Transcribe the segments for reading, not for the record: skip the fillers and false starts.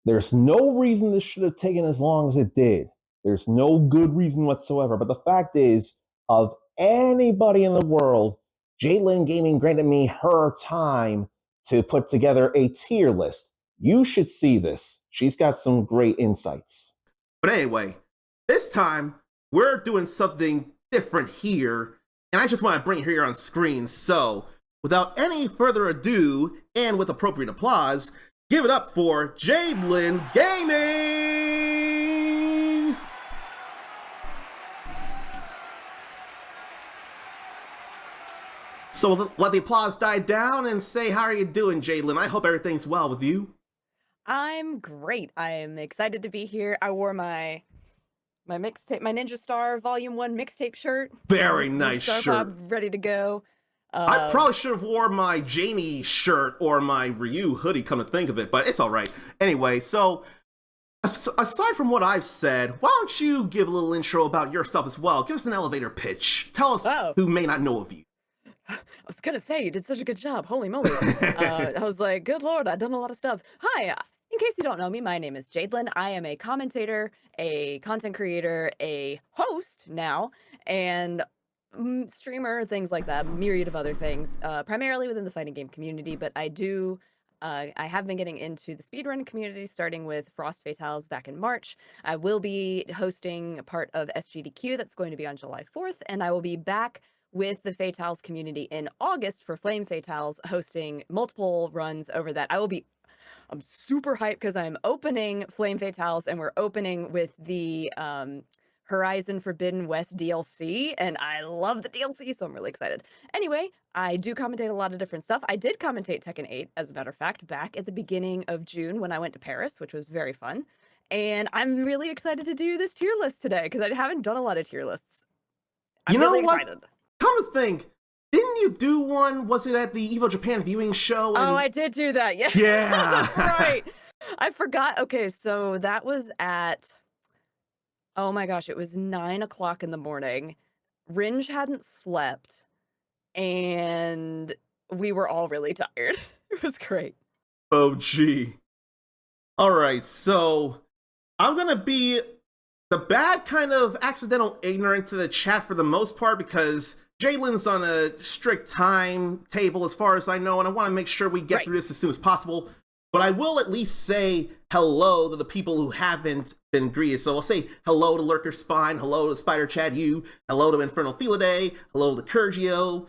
There's no reason this should have taken as long as it did. There's no good reason whatsoever. But the fact is, of anybody in the world, Jalen Gaming granted me her time to put together a tier list. You should see this. She's got some great insights. But anyway, this time we're doing something different here, and I just want to bring it here on screen. So, without any further ado, and with appropriate applause, give it up for Jalen Gaming! So let the applause die down and say, how are you doing, Jalen? I hope everything's well with you. I'm great. I'm excited to be here. I wore my mixtape, my Ninja Star Volume 1 mixtape shirt. Very nice Star shirt. Pop, ready to go. I probably should have wore my Jamie shirt or my Ryu hoodie, come to think of it, but it's all right. Anyway, so aside from what I've said, why don't you give a little intro about yourself as well? Give us an elevator pitch. Tell us who may not know of you. I was gonna say, you did such a good job. Holy moly. I was like, good lord, I've done a lot of stuff. Hi, in case you don't know me, my name is Jadlyn. I am a commentator, a content creator, a host now, and streamer, things like that, myriad of other things, primarily within the fighting game community, but I have been getting into the speedrun community, starting with Frost Fatales back in March. I will be hosting a part of SGDQ that's going to be on July 4th, and I will be back with the Fatales community in August for Flame Fatales, hosting multiple runs over that. I'm super hyped because I'm opening Flame Fatales, and we're opening with the Horizon Forbidden West DLC, and I love the DLC, so I'm really excited. Anyway, I do commentate a lot of different stuff. I did commentate Tekken 8, as a matter of fact, back at the beginning of June when I went to Paris, which was very fun. And I'm really excited to do this tier list today, because I haven't done a lot of tier lists. I'm really excited. Come to think, didn't you do one? Was it at the Evo Japan viewing show? Oh, I did do that. Yeah. Yeah. That's right. I forgot. Okay, so that was at, oh my gosh, it was 9 o'clock in the morning. Ringe hadn't slept, and we were all really tired. It was great. Oh, gee. All right, so I'm going to be the bad kind of accidental ignorant to the chat for the most part, because Jalen's on a strict timetable as far as I know, and I want to make sure we get through this as soon as possible. But I will at least say hello to the people who haven't been greeted. So I'll say hello to Lurker Spine, hello to Spider Chad U, hello to Infernal Felidae, hello to Kurgio,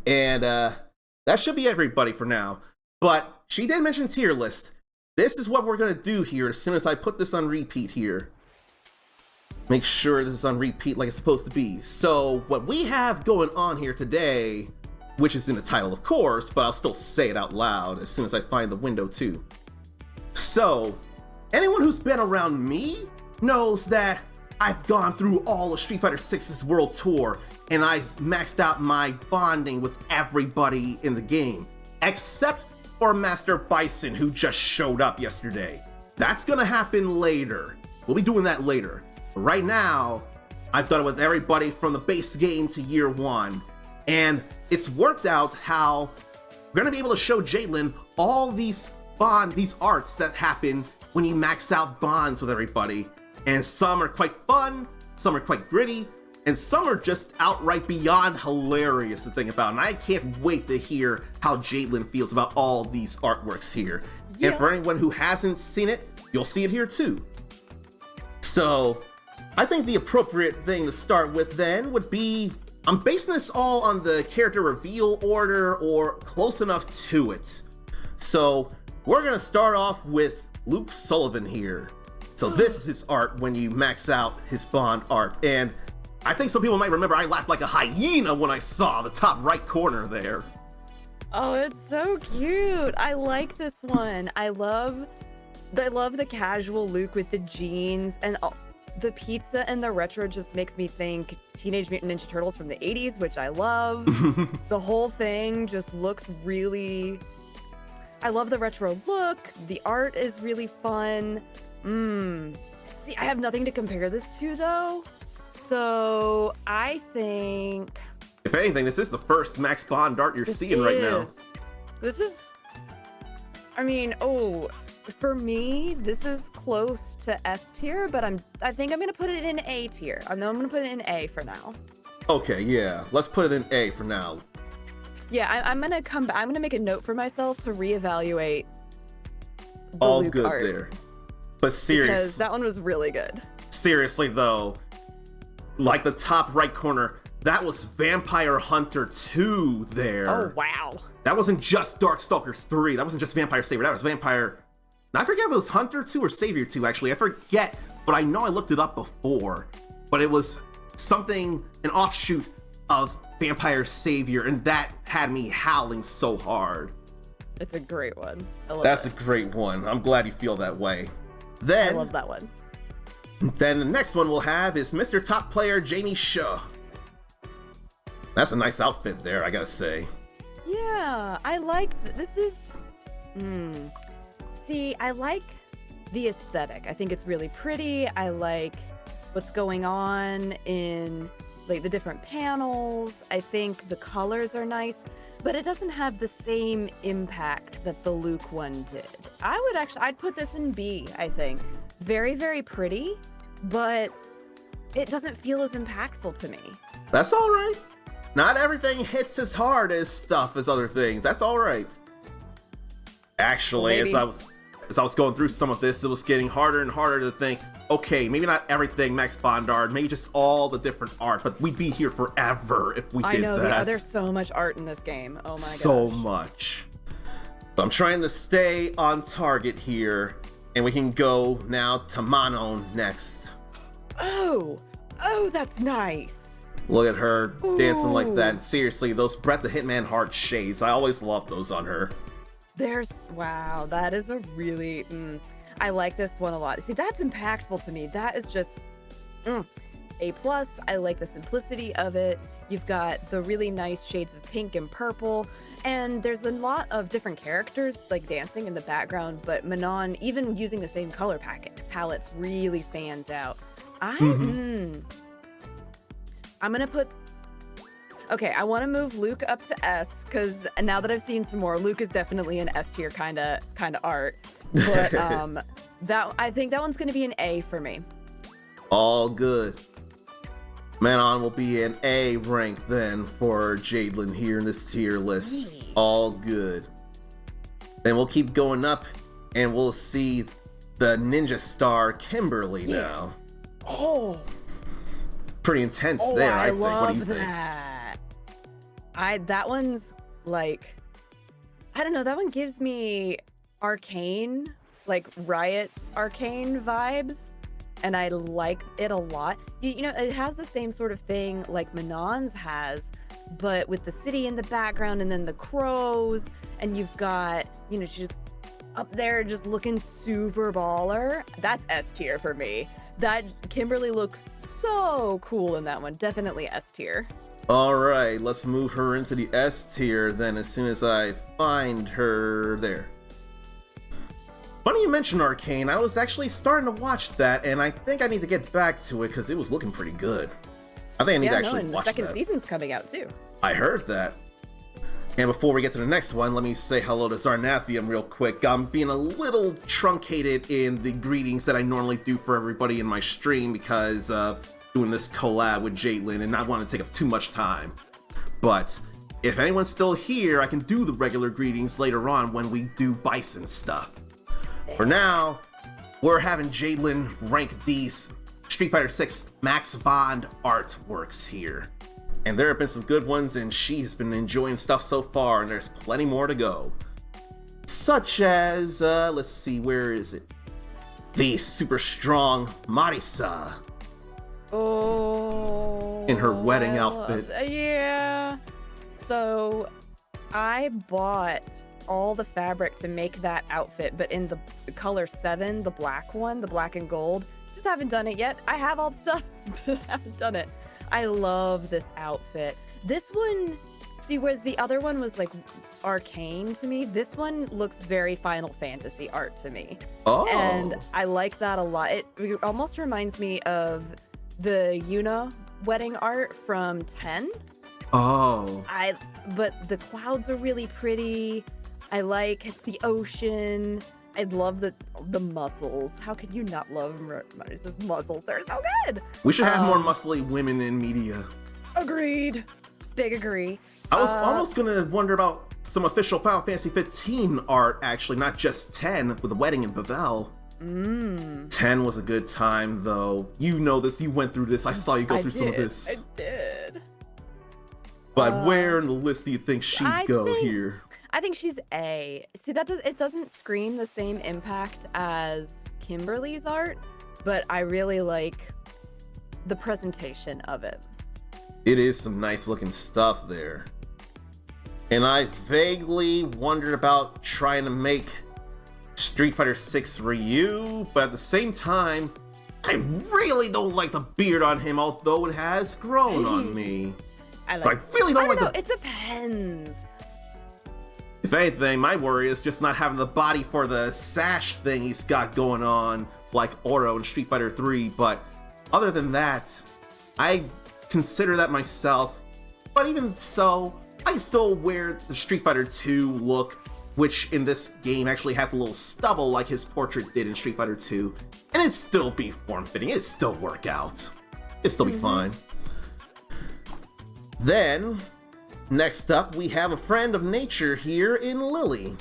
and that should be everybody for now. But she did mention tier list. This is what we're going to do here as soon as I put this on repeat here. Make sure this is on repeat like it's supposed to be. So what we have going on here today, which is in the title of course, but I'll still say it out loud as soon as I find the window too. So, anyone who's been around me knows that I've gone through all of Street Fighter 6's World Tour, and I've maxed out my bonding with everybody in the game, except for Master Bison, who just showed up yesterday. That's gonna happen later. We'll be doing that later. But right now, I've done it with everybody from the base game to year one, and it's worked out how we're gonna be able to show Jalen all these arts that happen when you max out bonds with everybody. And some are quite fun, some are quite gritty, and some are just outright beyond hilarious to think about. And I can't wait to hear how Jalen feels about all these artworks here. Yeah. And for anyone who hasn't seen it, you'll see it here too. So I think the appropriate thing to start with then would be, I'm basing this all on the character reveal order or close enough to it. So we're gonna start off with Luke Sullivan here. So this is his art when you max out his Bond art. And I think some people might remember I laughed like a hyena when I saw the top right corner there. Oh, it's so cute. I like this one. I love the casual Luke with the jeans, and the pizza and the retro just makes me think Teenage Mutant Ninja Turtles from the 80s, which I love. The whole thing just looks really... I love the retro look. The art is really fun. See, I have nothing to compare this to, though. So I think... If anything, this is the first Max Bond art you're seeing right now. This is... I mean, oh... For me, this is close to S tier, but I think I'm gonna put it in A tier. I'm gonna put it in A for now. Okay, yeah. Let's put it in A for now. Yeah, I'm gonna come back. I'm gonna make a note for myself to reevaluate the All Luke good art, there. But because serious, that one was really good. seriously though, like the top right corner, that was Vampire Hunter 2 there. Oh wow. That wasn't just Darkstalkers 3. That wasn't just Vampire Savior. That was Vampire... I forget if it was Hunter 2 or Savior 2, actually. I forget, but I know I looked it up before. But it was something, an offshoot of Vampire Savior, and that had me howling so hard. It's a great one. I love That's it. a great one. I'm glad you feel that way. I Then, love that one. then the next one we'll have is Mr. Top Player Jamie Shaw. That's a nice outfit there, I gotta say. Yeah, I like this is see, I like the aesthetic. I think it's really pretty. I like what's going on in like the different panels. I think the colors are nice, but it doesn't have the same impact that the Luke one did. I'd put this in B, I think. Very, very pretty, but it doesn't feel as impactful to me. That's all right. Not everything hits as hard as stuff as other things. That's all right. Actually, Maybe. as I was going through some of this, it was getting harder and harder to think, okay, maybe not everything Max Bondard, maybe just all the different art, but we'd be here forever if we I did know, that. there's so much art in this game. Oh my So gosh. much. But I'm trying to stay on target here, and we can go now to Manon next. Oh, that's nice. Look at her dancing like Ooh. that. Seriously, those Brett the Hitman Heart shades, I always love those on her. Wow, that is a really, I like this one a lot. See, that's impactful to me. That is just, A+. I like the simplicity of it. You've got the really nice shades of pink and purple, and there's a lot of different characters like dancing in the background, but Manon, even using the same color palettes, really stands out. I'm gonna put... Okay, I want to move Luke up to S, because now that I've seen some more, Luke is definitely an S tier kind of art. But I think that one's gonna be an A for me. All good. Manon will be an A rank then for Jadelyn here in this tier list. All good. Then we'll keep going up, and we'll see the ninja star Kimberly now. Oh, Pretty intense there, I I think. love What do you think? that. That one's like, I don't know, that one gives me Arcane, like Riot's Arcane vibes, and I like it a lot. You know, it has the same sort of thing like Manon's has, but with the city in the background and then the crows, and you've got, you know, she's up there just looking super baller. That's S tier for me. That Kimberly looks so cool in that one. Definitely S tier. All right, let's move her into the S tier then as soon as I find her there. Funny you mentioned Arcane. I was actually starting to watch that, and I think I need to get back to it because it was looking pretty good. I think I need to actually and watch the second that. season's coming out too. I heard that. And before we get to the next one, let me say hello to Zarnathium real quick. I'm being a little truncated in the greetings that I normally do for everybody in my stream because of doing this collab with Jadelyn and not want to take up too much time. But if anyone's still here, I can do the regular greetings later on when we do Bison stuff. For now, we're having Jadelyn rank these Street Fighter 6 Max Bond artworks here. And there have been some good ones, and she's been enjoying stuff so far, and there's plenty more to go. Such as, let's see, where is it? The super strong Marisa. Oh. In her wedding I love outfit. that. Yeah. So I bought all the fabric to make that outfit, but in the color 7, the black one, the black and gold. Just haven't done it yet. I have all the stuff, but I haven't done it. I love this outfit. This one, see, whereas the other one was like Arcane to me, this one looks very Final Fantasy art to me. Oh. And I like that a lot. It almost reminds me of the Yuna wedding art from 10. Oh. But the clouds are really pretty. I like the ocean. I love the muscles. How can you not love Marisa's muscles? They're so good. We should have more muscly women in media. Agreed. Big agree. I was almost gonna wonder about some official Final Fantasy 15 art, actually, not just 10 with the wedding in Bavel. 10 was a good time, though. You know this. You went through this. I saw you go through some of this. I did. But where in the list do you think she'd go here? I think she's A. See, it doesn't scream the same impact as Kimberly's art, but I really like the presentation of it. It is some nice looking stuff there. And I vaguely wondered about trying to make Street Fighter 6 Ryu, but at the same time, I really don't like the beard on him, although it has grown on me. I really don't like know, it depends. If anything, my worry is just not having the body for the sash thing he's got going on, like Oro in Street Fighter 3, but other than that, I consider that myself. But even so, I still wear the Street Fighter 2 look, which in this game actually has a little stubble like his portrait did in Street Fighter 2, and it'd still be form-fitting, it'd still work out. It'd still be fine. Then, next up, we have a friend of nature here in Lily.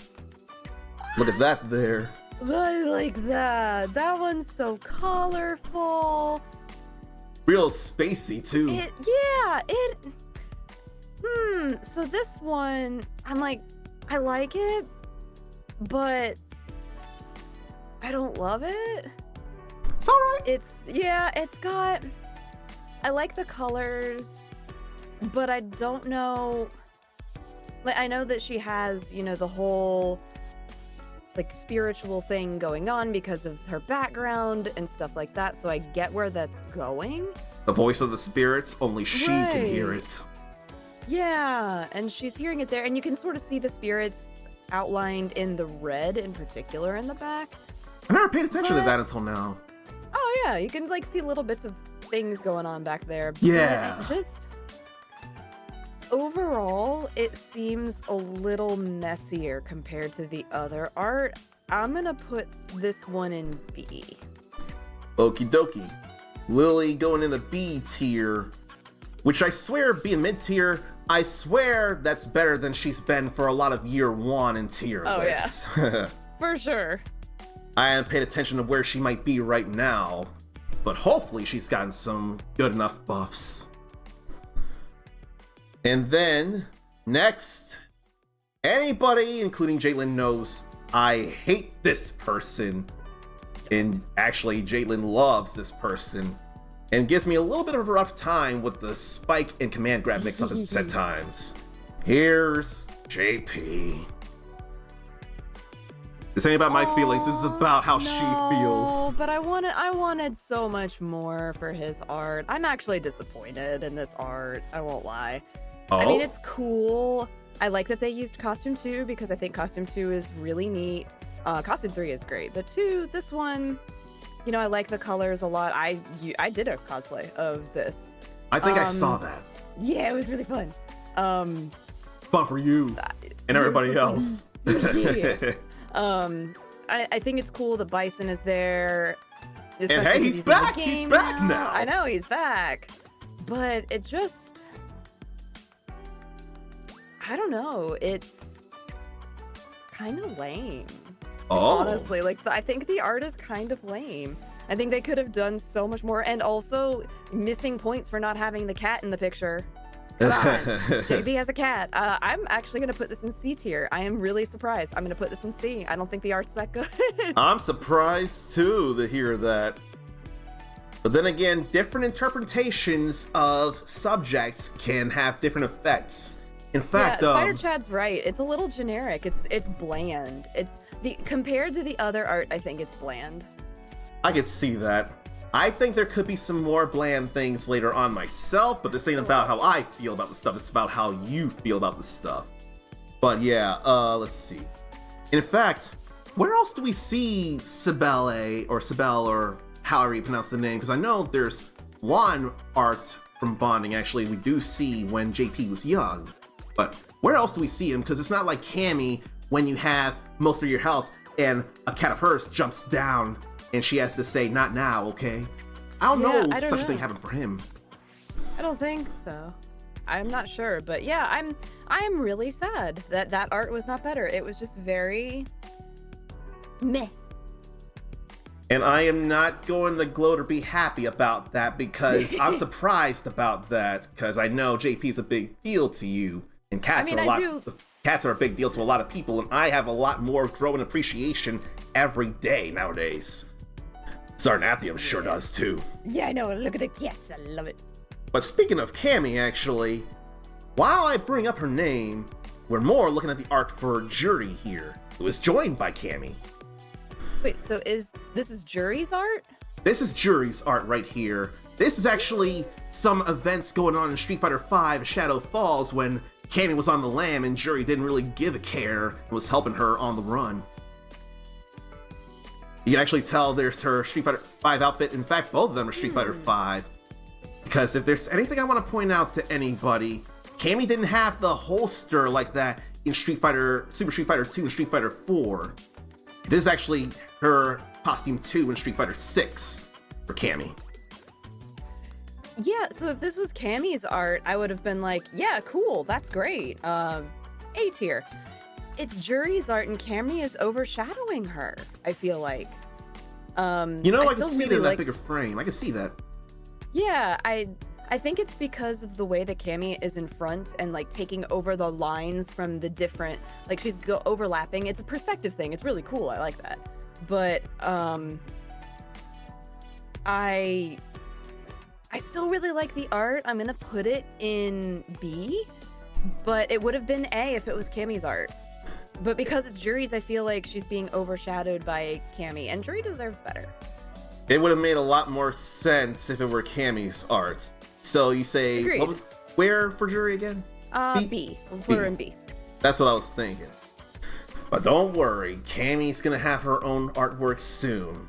Look at that there. I like that. That one's so colorful. Real spacey, too. So this one, I'm like, I like it, but I don't love it. It's alright. It's got, I like the colors, but I don't know, like, I know that she has, you know, the whole, like, spiritual thing going on because of her background and stuff like that, so I get where that's going. The voice of the spirits, only she can hear it. Yeah, and she's hearing it there, and you can sort of see the spirits outlined in the red in particular in the back. I never paid attention to that until now. Oh yeah, you can like see little bits of things going on back there. Yeah. But just overall, it seems a little messier compared to the other art. I'm gonna put this one in B. Okie dokie. Lily going in the B tier, which I swear being mid tier, I swear that's better than she's been for a lot of year one in tier lists. Yeah. For sure. I haven't paid attention to where she might be right now, but hopefully she's gotten some good enough buffs. And then, next, anybody, including Jaitlyn, knows I hate this person. And actually, Jaitlyn loves this person and gives me a little bit of a rough time with the spike and command grab mix-up at times. Here's JP. This ain't about my feelings, this is about how she feels. But I wanted so much more for his art. I'm actually disappointed in this art, I won't lie. I mean, it's cool. I like that they used Costume 2 because I think Costume 2 is really neat. Costume 3 is great, but 2, this one, you know, I like the colors a lot. I did a cosplay of this. I think I saw that. Yeah, it was really fun. Fun for you and everybody else. Yeah. I think it's cool that Bison is there. And hey, he's back! He's back now! I know, he's back. But it just... I don't know, it's kind of lame. Honestly, like, I think the art is kind of lame. I think they could have done so much more, and also missing points for not having the cat in the picture. Come on, JP has a cat. I'm actually gonna put this in C tier. I am really surprised. I'm gonna put this in C. I don't think the art's that good. I'm surprised too to hear that. But then again, different interpretations of subjects can have different effects. In fact, Spider Chad's right. It's a little generic. It's bland. Compared to the other art, I think it's bland. I could see that. I think there could be some more bland things later on myself, but this ain't about how I feel about the stuff, it's about how you feel about the stuff. But yeah, let's see. In fact, where else do we see Sibelle, or however you pronounce the name? Because I know there's one art from Bonding, actually, we do see when JP was young. But where else do we see him? Because it's not like Cammy, when you have most of your health, and a cat of hers jumps down, and she has to say, "Not now, okay?" I don't Yeah, know I if don't such a thing know. happened for him. I don't think so. I'm not sure, but yeah, I am really sad that that art was not better. It was just very meh. And I am not going to gloat or be happy about that because I'm surprised about that because I know JP is a big deal to you, and cats mean, are a I lot. do- Cats are a big deal to a lot of people, and I have a lot more growing appreciation every day nowadays. Sarnathium sure does too. Yeah, I know. Look at the cats. I love it. But speaking of Cammy, actually, while I bring up her name, we're more looking at the art for Jury here, who is joined by Cammy. Wait, so this is Jury's art? This is Jury's art right here. This is actually some events going on in Street Fighter V Shadow Falls when Cammy was on the lam and Jury didn't really give a care and was helping her on the run. You can actually tell there's her Street Fighter V outfit. In fact, both of them are Street Fighter V. Because if there's anything I want to point out to anybody, Cammy didn't have the holster like that in Super Street Fighter 2 and Street Fighter 4. This is actually her costume 2 in Street Fighter 6 for Cammy. Yeah, so if this was Cammy's art, I would have been like, yeah, cool, that's great. A tier. It's Jury's art and Cammy is overshadowing her, I feel like. You know, I can still see really that in that like- bigger frame. I can see that. Yeah, I think it's because of the way that Cammy is in front and like taking over the lines from the different, like she's overlapping. It's a perspective thing. It's really cool. I like that. But I still really like the art. I'm gonna put it in B, but it would have been A if it was Cammy's art. But because it's Jury's, I feel like she's being overshadowed by Cammy, and Jury deserves better. It would have made a lot more sense if it were Cammy's art. So you say, Agreed. Where for Jury again? B. We'll put her in B. That's what I was thinking. But don't worry, Cammy's gonna have her own artwork soon.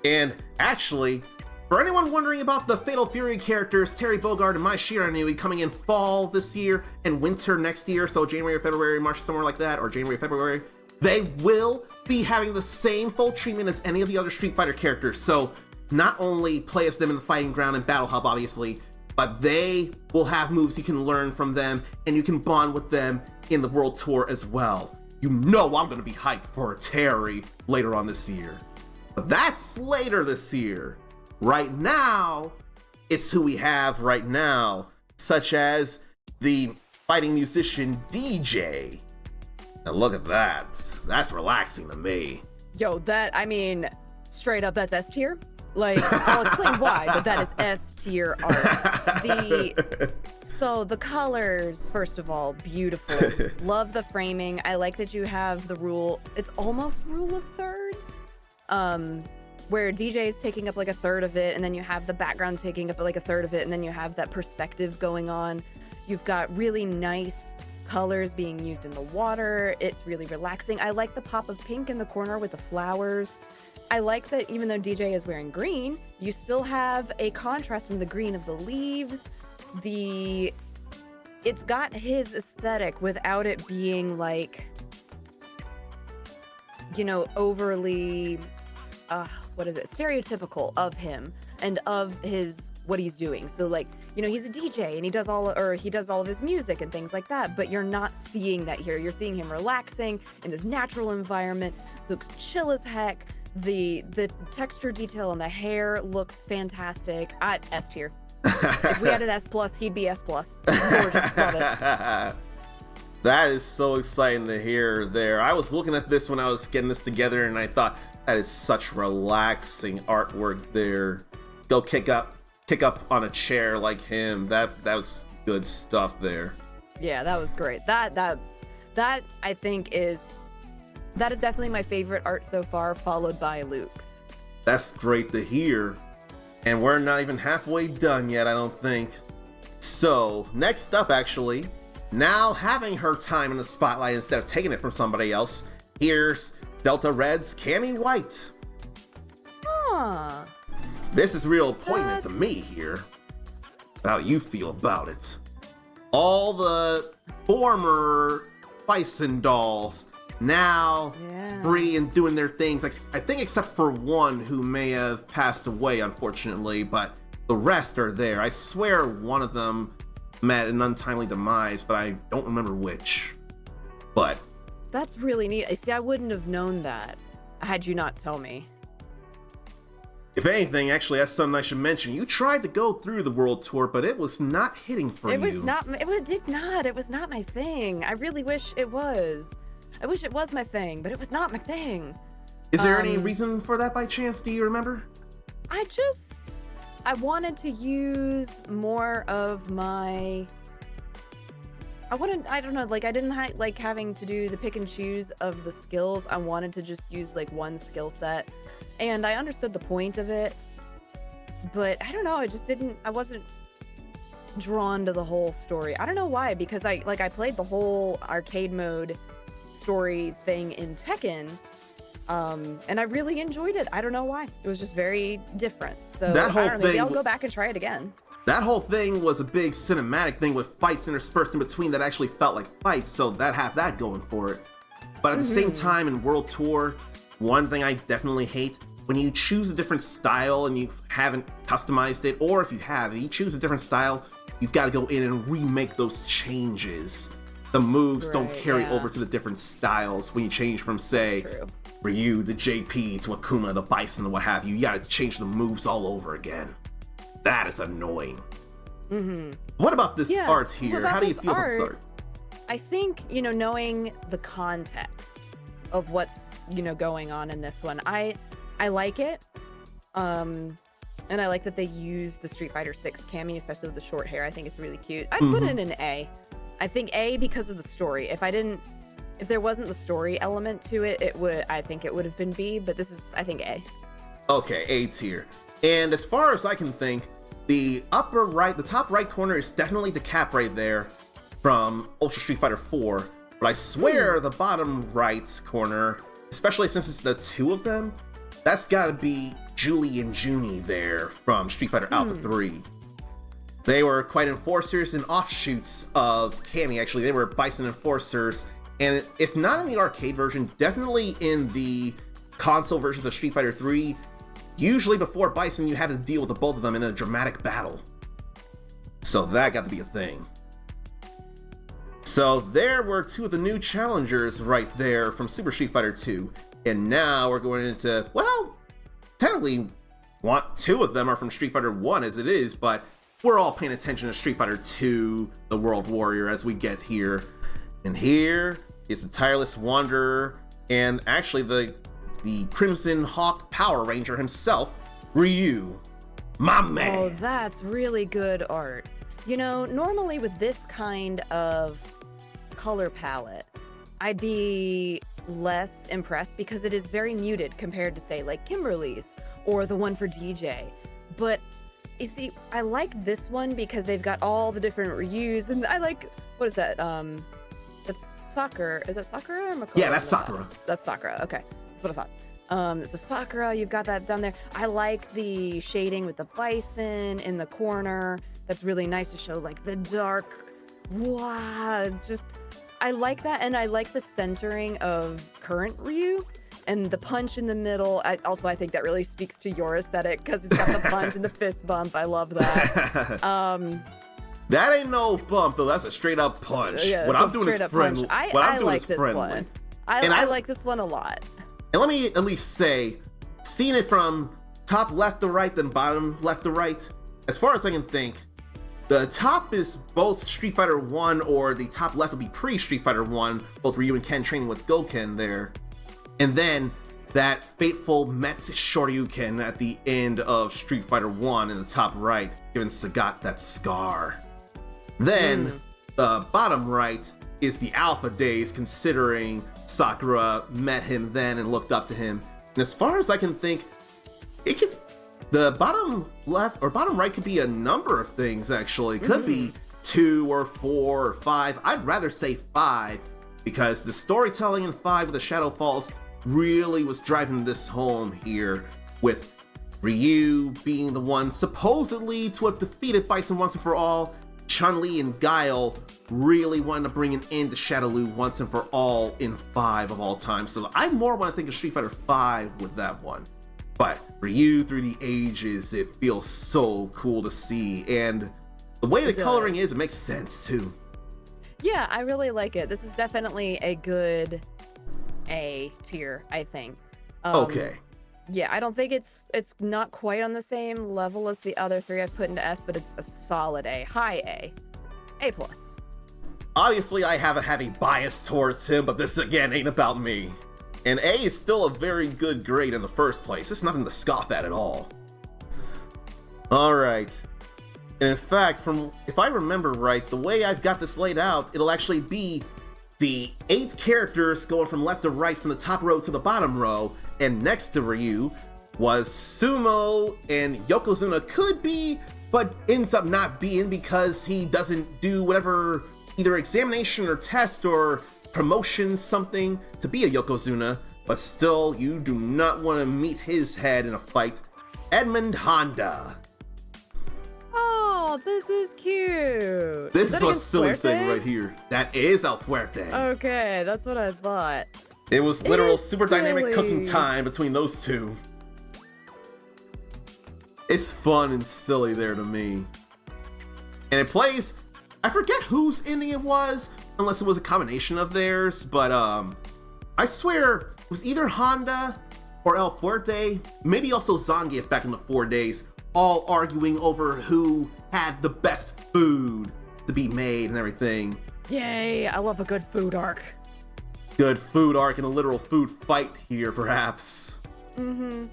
And actually, for anyone wondering about the Fatal Fury characters, Terry Bogard and Mai Shiranui coming in fall this year and winter next year, so January or February, March, somewhere like that, or January or February, they will be having the same full treatment as any of the other Street Fighter characters. So not only play as them in the fighting ground and Battle Hub, obviously, but they will have moves you can learn from them, and you can bond with them in the World Tour as well. You know I'm gonna be hyped for Terry later on this year. But that's later this year. Right now, it's who we have right now, such as the fighting musician DJ. Now look at that. That's relaxing to me. Yo, I mean, straight up, that's S tier. Like, I'll explain why, but that is S tier art. So the colors, first of all, beautiful. Love the framing. I like that you have the rule. It's almost rule of thirds. Where DJ is taking up like a third of it, and then you have the background taking up like a third of it, and then you have that perspective going on. You've got really nice colors being used in the water. It's really relaxing. I like the pop of pink in the corner with the flowers. I like that even though DJ is wearing green, you still have a contrast from the green of the leaves. It's got his aesthetic without it being like, you know, overly stereotypical of him and of what he's doing. So like, you know, he's a DJ and he does all of his music and things like that, but you're not seeing that here. You're seeing him relaxing in his natural environment. Looks chill as heck. The texture detail on the hair looks fantastic. S tier. If we had an S+, he'd be S+. Gorgeous. Love it. That is so exciting to hear there. I was looking at this when I was getting this together and I thought, that is such relaxing artwork there. Go kick up on a chair like him. That was good stuff there. Yeah, that was great. That I think is definitely my favorite art so far, followed by Luke's. That's great to hear. And we're not even halfway done yet, I don't think. So, next up actually, now having her time in the spotlight instead of taking it from somebody else, here's Delta Red's Cammy White. Huh. This is real poignant to me here. How you feel about it. All the former Bison dolls now Yeah. free and doing their things. Like, I think except for one who may have passed away, unfortunately, but the rest are there. I swear one of them met an untimely demise, but I don't remember which. But That's really neat. See, I wouldn't have known that had you not told me. if anything, actually, that's something I should mention. You tried to go through the world tour, but it was not hitting for It you. was not. It did not. It was not my thing. I really wish it was. I wish it was my thing, but it was not my thing. Is there any Um, reason for that by chance? Do you remember? I wanted to use more of my. I don't know, like I didn't like having to do the pick and choose of the skills. I wanted to just use like one skill set. And I understood the point of it, but I don't know, I wasn't drawn to the whole story. I don't know why, because I played the whole arcade mode story thing in Tekken, and I really enjoyed it. I don't know why. It was just very different. So That whole I don't know, maybe thing I'll go back and try it again. That whole thing was a big cinematic thing with fights interspersed in between that actually felt like fights, so that had that going for it. But at the same time, in World Tour, one thing I definitely hate, when you choose a different style and you haven't customized it, or if you have, and you choose a different style, you've got to go in and remake those changes. The moves don't Right, carry yeah. over to the different styles when you change from, say, True. Ryu to JP to Akuma to Bison and what have you. You got to change the moves all over again. That is annoying. What about this Yeah, art what here? about How do you this feel about this art? art? I think, knowing the context of what's, going on in this one, I like it. And I like that they use the Street Fighter 6 Cammy, especially with the short hair. I think it's really cute. I'd put it an A. I think A because of the story. If there wasn't the story element to it, I think it would have been B, but this is, I think, A. Okay, A tier. And as far as I can think, the top right corner is definitely the cap right there from Ultra Street Fighter 4. But I swear the bottom right corner, especially since it's the two of them, that's gotta be Julie and Junie there from Street Fighter Alpha 3. They were quite enforcers and offshoots of Cammy, actually. They were Bison enforcers. And if not in the arcade version, definitely in the console versions of Street Fighter 3, usually before Bison, you had to deal with the both of them in a dramatic battle. So that got to be a thing. So there were two of the new challengers right there from Super Street Fighter 2. And now we're going into, well, technically, two of them are from Street Fighter 1 as it is, but we're all paying attention to Street Fighter 2, the World Warrior, as we get here. And here is the Tireless Wanderer, and actually the Crimson Hawk Power Ranger himself, Ryu. My man! Oh, that's really good art. Normally with this kind of color palette, I'd be less impressed because it is very muted compared to, say, like Kimberly's or the one for DJ. But you see, I like this one because they've got all the different Ryus, and I like, what is that? That's Sakura. Is that Sakura or Makoto? Yeah, that's Sakura. That's Sakura. Okay, that's what I thought. So Sakura, you've got that down there. I like the shading with the bison in the corner. That's really nice to show like the dark. Wow, it's just, I like that, and I like the centering of current Ryu and the punch in the middle. I think that really speaks to your aesthetic because it's got the punch and the fist bump. I love that. That ain't no bump though. That's a straight up punch. Yeah, What it's I'm a doing is straight up friendly. punch. What I I'm doing like is this friendly. one. And I like this one a lot. And let me at least say, seeing it from top left to right, then bottom left to right, as far as I can think, the top is both Street Fighter 1, or the top left will be pre-Street Fighter 1, both Ryu and Ken training with Goken there. And then that fateful Metz Shoryuken at the end of Street Fighter 1 in the top right, giving Sagat that scar. Then the bottom right is the Alpha days, considering Sakura met him then and looked up to him. And as far as I can think, the bottom left or bottom right could be a number of things, actually. It could be 2 or 4 or 5. I'd rather say 5, because the storytelling in 5 of the Shadow Falls really was driving this home here, with Ryu being the one supposedly to have defeated Bison once and for all, Chun-Li and Guile really wanted to bring an end to Shadaloo once and for all in 5 of all time. So I more want to think of Street Fighter 5 with that one. But Ryu through the ages, it feels so cool to see. And the way the coloring is, it makes sense too. Yeah, I really like it. This is definitely a good A tier, I think. Okay. Yeah, I don't think it's not quite on the same level as the other 3 I've put into S, but it's a solid A, high A, A+. Obviously, I have a heavy bias towards him, but this again ain't about me. And A is still a very good grade in the first place. It's nothing to scoff at all. Alright. And in fact, if I remember right, the way I've got this laid out, it'll actually be the 8 characters going from left to right from the top row to the bottom row, and next to Ryu was Sumo, and Yokozuna could be, but ends up not being because he doesn't do whatever either examination or test or promotion something to be a Yokozuna, but still you do not want to meet his head in a fight. Edmund Honda. Oh, this is cute. This is a silly thing right here. That is El Fuerte. Okay, that's what I thought. It was literal super dynamic silly. cooking time between those two. It's fun and silly there to me. And it plays, I forget whose ending it was, unless it was a combination of theirs, but I swear it was either Honda or El Fuerte, maybe also Zangief back in the 4 days, all arguing over who had the best food to be made and everything. Yay, I love a good food arc. Good food arc and a literal food fight here, perhaps. Mm-hmm.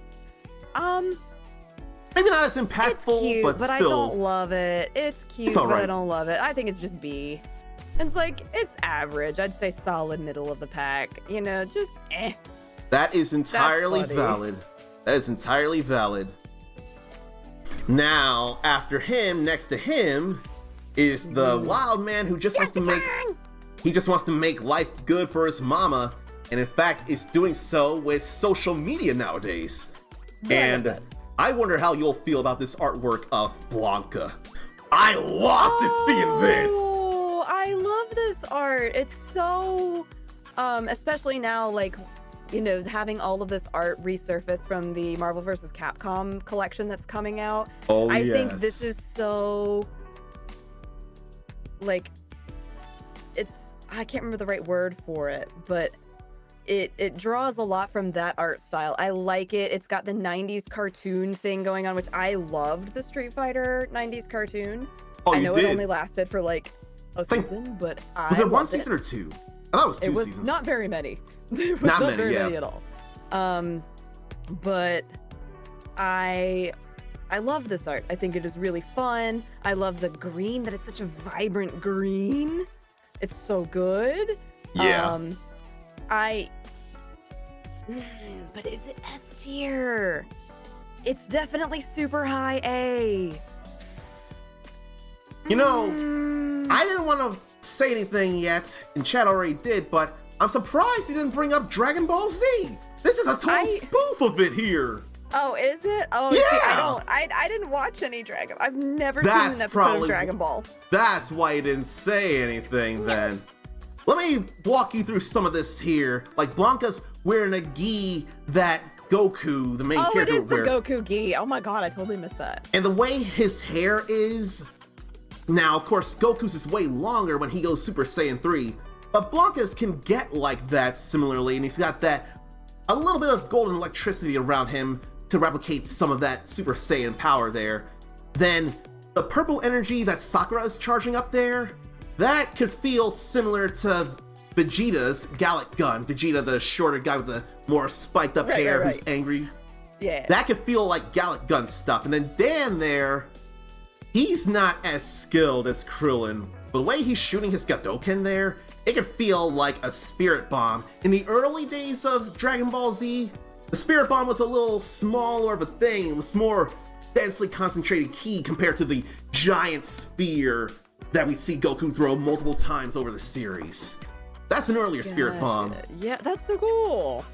Maybe not as impactful, It's cute, but but I still. don't love it. It's cute, It's all but I right. don't love it. I think it's just B. It's like, it's average. I'd say solid middle of the pack. You know, just eh. That is entirely funny. valid. That is entirely valid. Now, after him, next to him, is the wild man who just wants to make he just wants to make life good for his mama, and in fact is doing so with social media nowadays. And I wonder how you'll feel about this artwork of Blanca. I lost it seeing this. Oh, I love this art. It's so, especially now, like, you know, having all of this art resurface from the Marvel vs. Capcom collection that's coming out. Oh, I yes. think this is so, like, it's, I can't remember the right word for it, but it draws a lot from that art style. I like it. It's got the 90s cartoon thing going on, which I loved the Street Fighter 90s cartoon. Oh, I you know did? it only lasted for like a season, but I Was it one loved season or two? I thought it was 2 it was seasons. not very many. It was Not not, many, very yeah. many at all. But I love this art. I think it is really fun. I love the green, that it's such a vibrant green. It's so good. Yeah. But is it S tier? It's definitely super high A. You know, Mm, I didn't want to say anything yet, and Chad already did, but I'm surprised he didn't bring up Dragon Ball Z. This is a total spoof of it here. Oh, is it? Oh, see, Yeah. I didn't watch any Dragon. I've never That's seen an episode probably- of Dragon Ball. That's why he didn't say anything then. Let me walk you through some of this here. Like, Blanca's wearing a gi that Goku, the main Oh, it character, is would the wear. Goku gi. Oh my god, I totally missed that. And the way his hair is... Now, of course, Goku's is way longer when he goes Super Saiyan 3, but Blanca's can get like that similarly, and he's got that a little bit of golden electricity around him to replicate some of that Super Saiyan power there. Then, the purple energy that Sakura is charging up there, that could feel similar to Vegeta's Gallic Gun. Vegeta, the shorter guy with the more spiked up Right, hair right, who's right. angry. Yeah. That could feel like Gallic Gun stuff. And then Dan there, he's not as skilled as Krillin, but the way he's shooting his Gadoken there, it could feel like a Spirit Bomb. In the early days of Dragon Ball Z, the Spirit Bomb was a little smaller of a thing. It was more densely concentrated ki compared to the giant sphere that we see Goku throw multiple times over the series. That's an earlier Spirit Bomb. Gotcha. Yeah, that's so cool.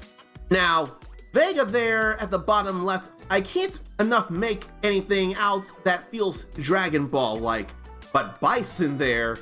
Now, Vega there at the bottom left, I can't enough make anything out that feels Dragon Ball like. But Bison there,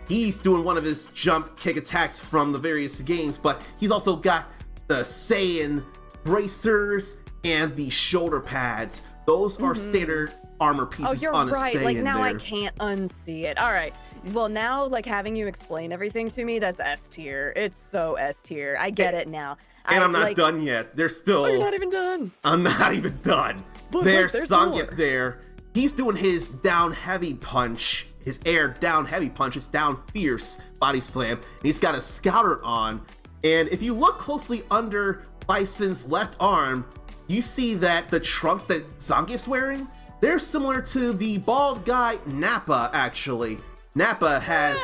he's doing one of his jump kick attacks from the various games, but he's also got the Saiyan bracers and the shoulder pads. Those are standard armor pieces on a Saiyan Like now there. I can't unsee it. All right. Well, now like having you explain everything to me, that's S tier. It's so S tier. I get it now. And I'm not done yet. There's still. Oh, you're not even done. I'm not even done. But There's there's Zangief more. there. He's doing his down heavy punch, his air down heavy punch, his down fierce body slam. And he's got a scouter on. And if you look closely under Bison's left arm, you see that the trunks that Zangief's wearing, they're similar to the bald guy Nappa, actually. Nappa has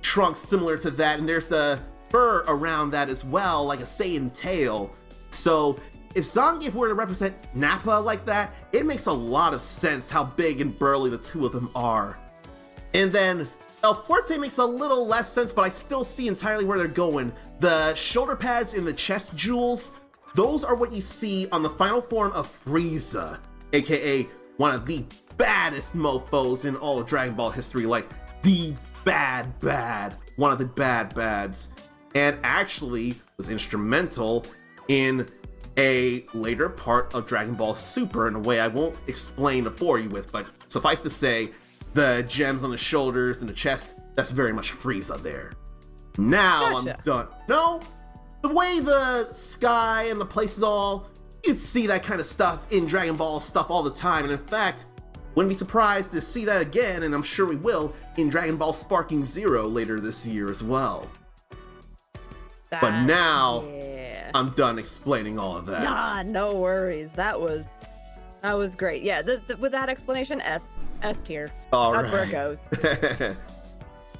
trunks similar to that, and there's the fur around that as well, like a Saiyan tail. So if Zangief were to represent Nappa like that, it makes a lot of sense how big and burly the two of them are. And then El Fuerte makes a little less sense, but I still see entirely where they're going. The shoulder pads and the chest jewels, those are what you see on the final form of Frieza, aka one of the baddest mofos in all of Dragon Ball history, like the bad, one of the bad bads, and actually was instrumental in a later part of Dragon Ball Super in a way I won't explain to bore you with, but suffice to say, the gems on the shoulders and the chest, that's very much Frieza there. Now Gotcha. I'm done. No, the way the sky and the places all, you see that kind of stuff in Dragon Ball stuff all the time, and in fact, wouldn't be surprised to see that again, and I'm sure we will, in Dragon Ball Sparking Zero later this year as well. But now, yeah. I'm done explaining all of that. Nah, no worries. That was great. Yeah, with that explanation, S tier. All That's where it right. goes.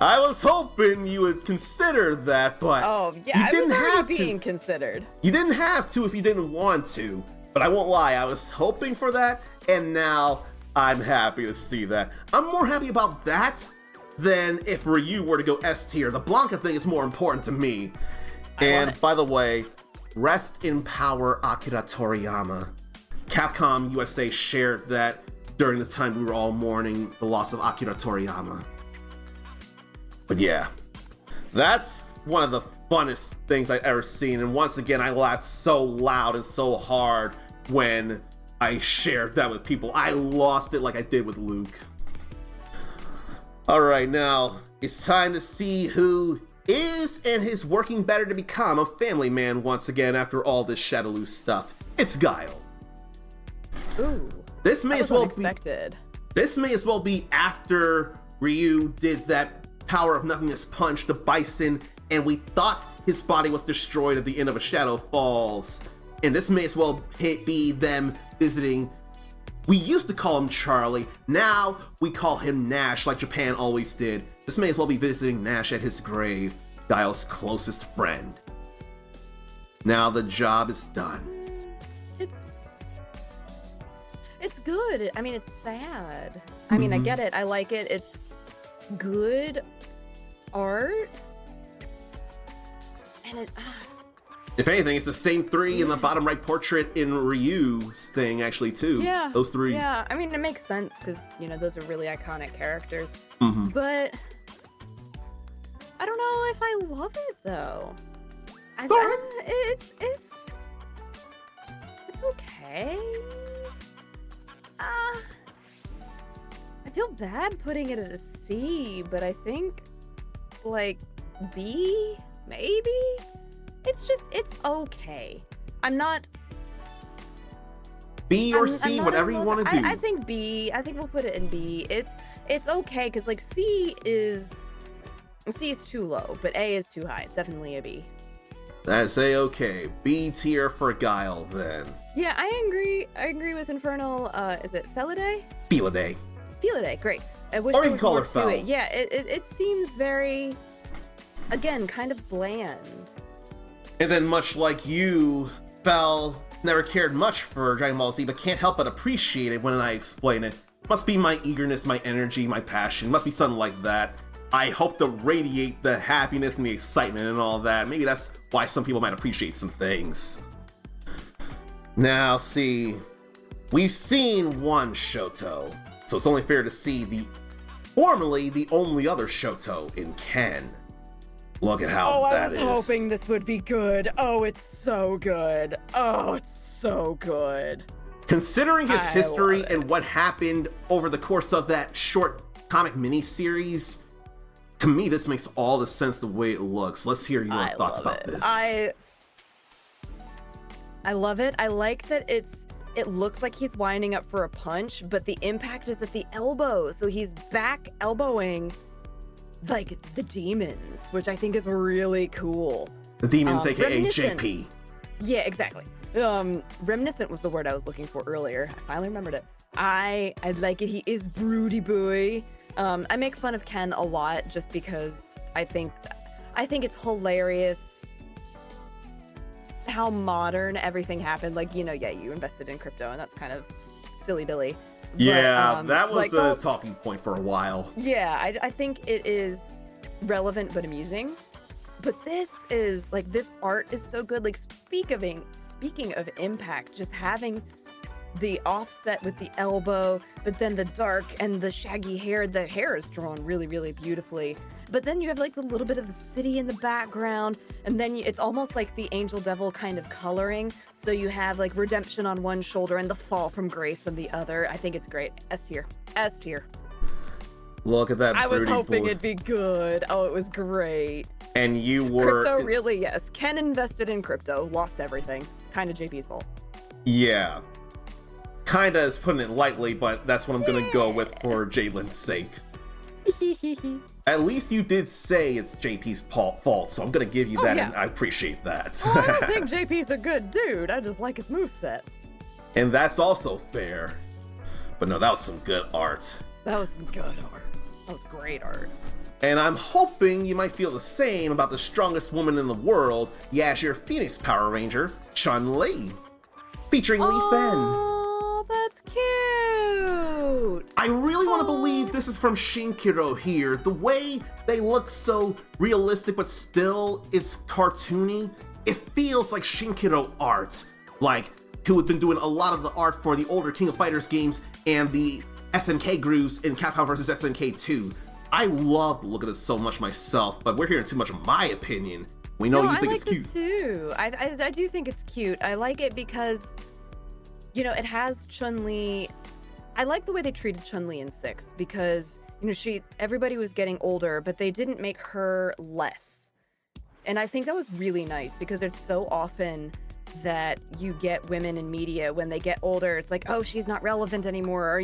I was hoping you would consider that, but Oh yeah, you I didn't was already have being to. considered. You didn't have to if you didn't want to. But I won't lie, I was hoping for that, and now I'm happy to see that. I'm more happy about that than if Ryu were to go S tier. The Blanca thing is more important to me. I want And it. by the way, rest in power, Akira Toriyama. Capcom USA shared that during the time we were all mourning the loss of Akira Toriyama. But yeah, that's one of the funnest things I've ever seen. And once again, I laughed so loud and so hard when I shared that with people. I lost it like I did with Luke. All right, now it's time to see who is and is working better to become a family man once again after all this Shadaloo stuff. It's Guile. Ooh, This may that as was well unexpected. This may as well be after Ryu did that power of nothingness punch to Bison, and we thought his body was destroyed at the end of A Shadow Falls. And this may as well be them visiting. We used to call him Charlie, now we call him Nash like Japan always did. This may as well be visiting Nash at his grave, Guile's closest friend. Now the job is done. It's good. I mean, it's sad. I mean, I get it. I like it. It's good art. And it If anything, it's the same three in the bottom right portrait in Ryu's thing, actually, too. yeah. Those three. Yeah, I mean, it makes sense because, you know, those are really iconic characters. Mhm. But I don't know if I love it though. Sorry. It's okay. I feel bad putting it at a C, but I think like B, maybe? It's okay. I'm not B or I'm C, not in whatever you love- want to do. I think B. I think we'll put it in B. It's okay because like C is too low, but A is too high. It's definitely a B. That's A-okay. B tier for Guile, then. Yeah, I agree. I agree with Infernal. Is it Felidae? Felidae. Felidae, great. I wish Or there you was call more her to Fel. it. Yeah, it seems very, again, kind of bland. And then, much like you, Fel never cared much for Dragon Ball Z, but can't help but appreciate it when I explain it. Must be my eagerness, my energy, my passion. Must be something like that. I hope to radiate the happiness and the excitement and all that. Maybe that's why some people might appreciate some things. Now, see, we've seen one Shoto, so it's only fair to see the formerly the only other Shoto in Ken. Look at how that is. I was hoping this would be good. Oh, it's so good. Oh, it's so good. Considering his I history love it. and what happened over the course of that short comic miniseries, to me, this makes all the sense the way it looks. Let's hear your thoughts love about it. this. I love it. I like that it looks like he's winding up for a punch, but the impact is at the elbow. So he's back elbowing like the demons, which I think is really cool. The demons, aka reminiscent. JP. Yeah, exactly. Reminiscent was the word I was looking for earlier. I finally remembered it. I like it. He is broody boy. I make fun of Ken a lot just because I think it's hilarious how modern everything happened. Like, you invested in crypto, and that's kind of silly Billy. Yeah, But, that was like, a talking point for a while. Yeah, I think it is relevant but amusing. But this art is so good. Like, speaking of impact, just having the offset with the elbow, but then the dark and the shaggy hair. The hair is drawn really, really beautifully. But then you have like the little bit of the city in the background, and then it's almost like the angel devil kind of coloring. So you have like redemption on one shoulder and the fall from grace on the other. I think it's great. S tier. S tier. Look at that. I was broody hoping boy. it'd be good. Oh, it was great. And you were. Crypto, really? Yes. Ken invested in crypto, lost everything. Kind of JP's fault. Yeah. Kinda is putting it lightly, but that's what I'm gonna go with for Jalen's sake. At least you did say it's JP's fault, so I'm gonna give you that, yeah. and I appreciate that. Well, I don't think JP's a good dude. I just like his moveset. And that's also fair. But no, that was some good art. That was some good art. That was great art. And I'm hoping you might feel the same about the strongest woman in the world, the Azure Phoenix Power Ranger, Chun-Li, featuring Lee Fen. Oh, that's cute. I really want to believe this is from Shinkiro here. The way they look so realistic, but still it's cartoony. It feels like Shinkiro art, like who had been doing a lot of the art for the older King of Fighters games and the SNK grooves in Capcom vs. SNK 2. I love the look of this so much myself, but we're hearing too much of my opinion. We know you think it's cute. I like this too. I do think it's cute. I like it because, it has Chun-Li. I like the way they treated Chun-Li in 6 because, everybody was getting older, but they didn't make her less. And I think that was really nice because it's so often that you get women in media when they get older, it's like, oh, she's not relevant anymore, or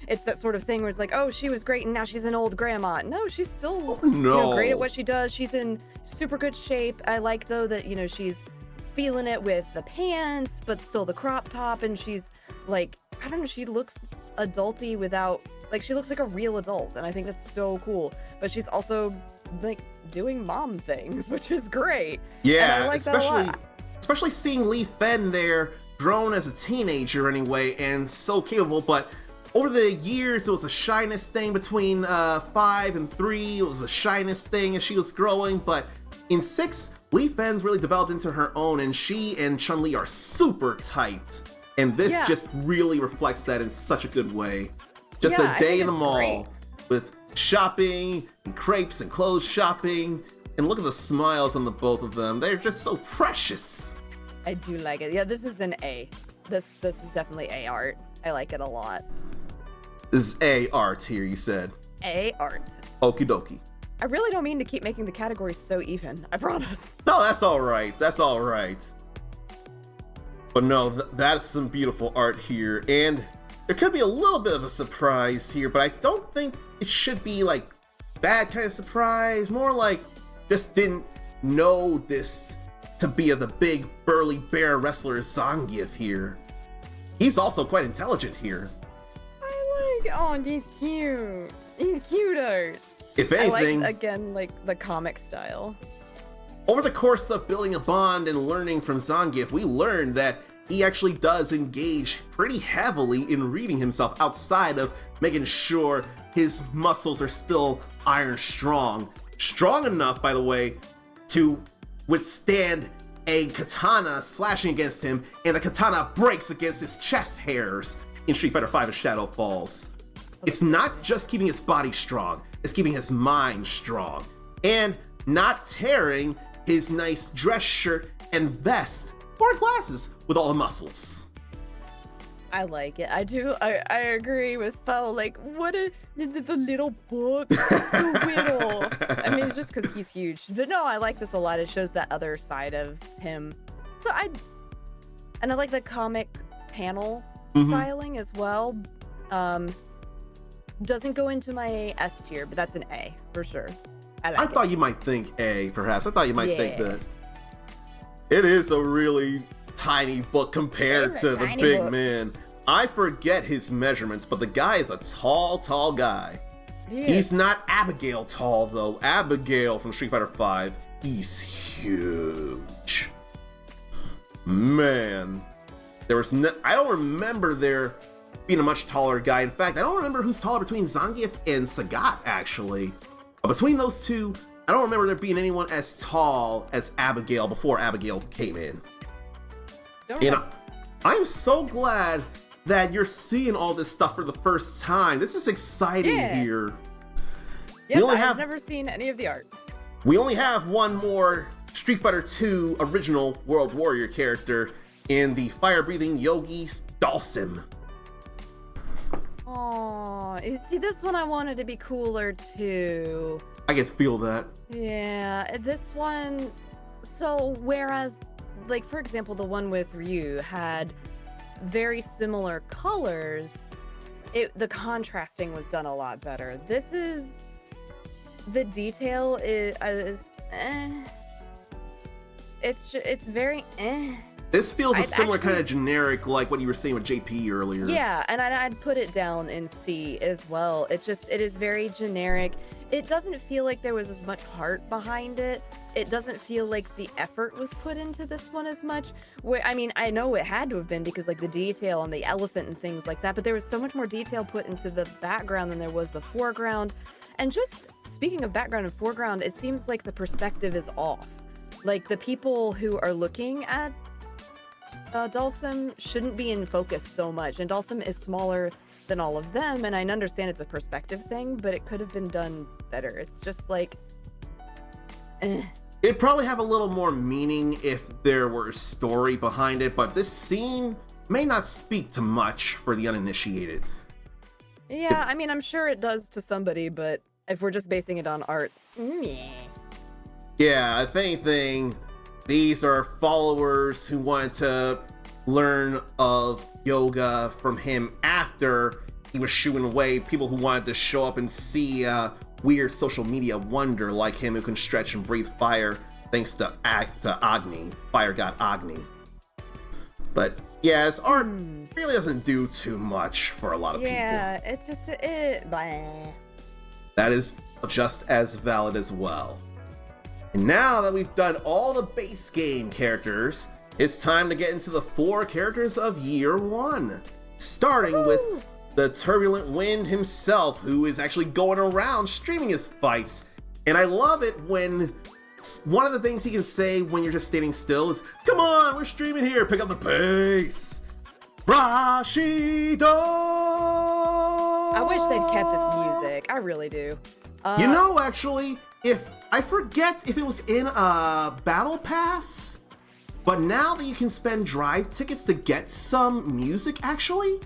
it's that sort of thing where it's like, oh, she was great and now she's an old grandma. No, she's still great at what she does. She's in super good shape. I like though that she's feeling it with the pants but still the crop top, and she's like, I don't know, she looks adulty without, like, she looks like a real adult, and I think that's so cool. But she's also like doing mom things, which is great. Yeah, and I like that a lot. Especially seeing Lee Fen there, grown as a teenager anyway, and so capable, but over the years, it was a shyness thing between 5 and 3, it was a shyness thing as she was growing, but in 6, Lee Fen's really developed into her own, and she and Chun-Li are super tight, and this just really reflects that in such a good way. Just a day in the mall with shopping, and crepes, and clothes shopping, and look at the smiles on the both of them. They're just so precious. I do like it. Yeah, this is an A. This is definitely A art. I like it a lot. This is A art here, you said. A art. Okie dokie. I really don't mean to keep making the categories so even. I promise. No, that's all right. That's all right. But no, that's some beautiful art here, and there could be a little bit of a surprise here, but I don't think it should be like bad kind of surprise. More like just didn't know this to be the big burly bear wrestler Zangief here. He's also quite intelligent here. Oh, he's cute. He's cute art. If anything, I like, again, like the comic style. over the course of building a bond and learning from Zangief, we learned that he actually does engage pretty heavily in reading himself outside of making sure his muscles are still iron strong. Strong enough, by the way, to withstand a katana slashing against him, and the katana breaks against his chest hairs in Street Fighter V: Shadow Falls. It's not just keeping his body strong, it's keeping his mind strong. And not tearing his nice dress shirt and vest or glasses with all the muscles. I like it. I do. I agree with Fell. Like, what a the little book. So little. I mean, it's just because he's huge. But no, I like this a lot. It shows that other side of him. So I like the comic panel styling as well. Doesn't go into my S tier, but that's an A for sure. I thought you might think A, perhaps. I thought you might think that. It is a really tiny book compared to the big man. I forget his measurements, but the guy is a tall guy. He's not Abigail tall, though. Abigail from Street Fighter V, he's huge. Man. I don't remember there being a much taller guy. In fact, I don't remember who's taller between Zangief and Sagat, actually. But between those two, I don't remember there being anyone as tall as Abigail before Abigail came in. And I'm so glad that you're seeing all this stuff for the first time. This is exciting here. Yeah, I've never seen any of the art. We only have one more Street Fighter II original World Warrior character in the fire-breathing Yogi Dalsim. Oh, see, this one I wanted to be cooler too. I can feel that. Yeah, this one. So whereas, like for example, the one with Ryu had very similar colors, the contrasting was done a lot better. This is the detail is it's very This feels a similar kind of generic, like what you were saying with JP earlier. Yeah, and I'd put it down in C as well. It is very generic. It doesn't feel like there was as much heart behind it. It doesn't feel like the effort was put into this one as much. I mean, I know it had to have been because like the detail on the elephant and things like that, but there was so much more detail put into the background than there was the foreground. And just speaking of background and foreground, it seems like the perspective is off. Like the people who are looking at Dalsim shouldn't be in focus so much, and Dalsim is smaller than all of them, and I understand it's a perspective thing, but it could have been done better. It's just like It'd probably have a little more meaning if there were a story behind it, but this scene may not speak to much for the uninitiated. Yeah, I mean, I'm sure it does to somebody, but if we're just basing it on art, yeah, if anything, these are followers who wanted to learn of yoga from him after he was shooing away people who wanted to show up and see a weird social media wonder like him who can stretch and breathe fire thanks to Agni, fire god Agni. But yeah, his art really doesn't do too much for a lot of people. Yeah, blah. That is just as valid as well. And now that we've done all the base game characters, it's time to get into the 4 characters of Year 1. Starting with the Turbulent Wind himself, who is actually going around streaming his fights. And I love it when one of the things he can say when you're just standing still is, "Come on, we're streaming here, pick up the pace." Rashido! I wish they'd kept his music. I really do. You know, actually, I forget if it was in a battle pass, but now that you can spend drive tickets to get some music, actually,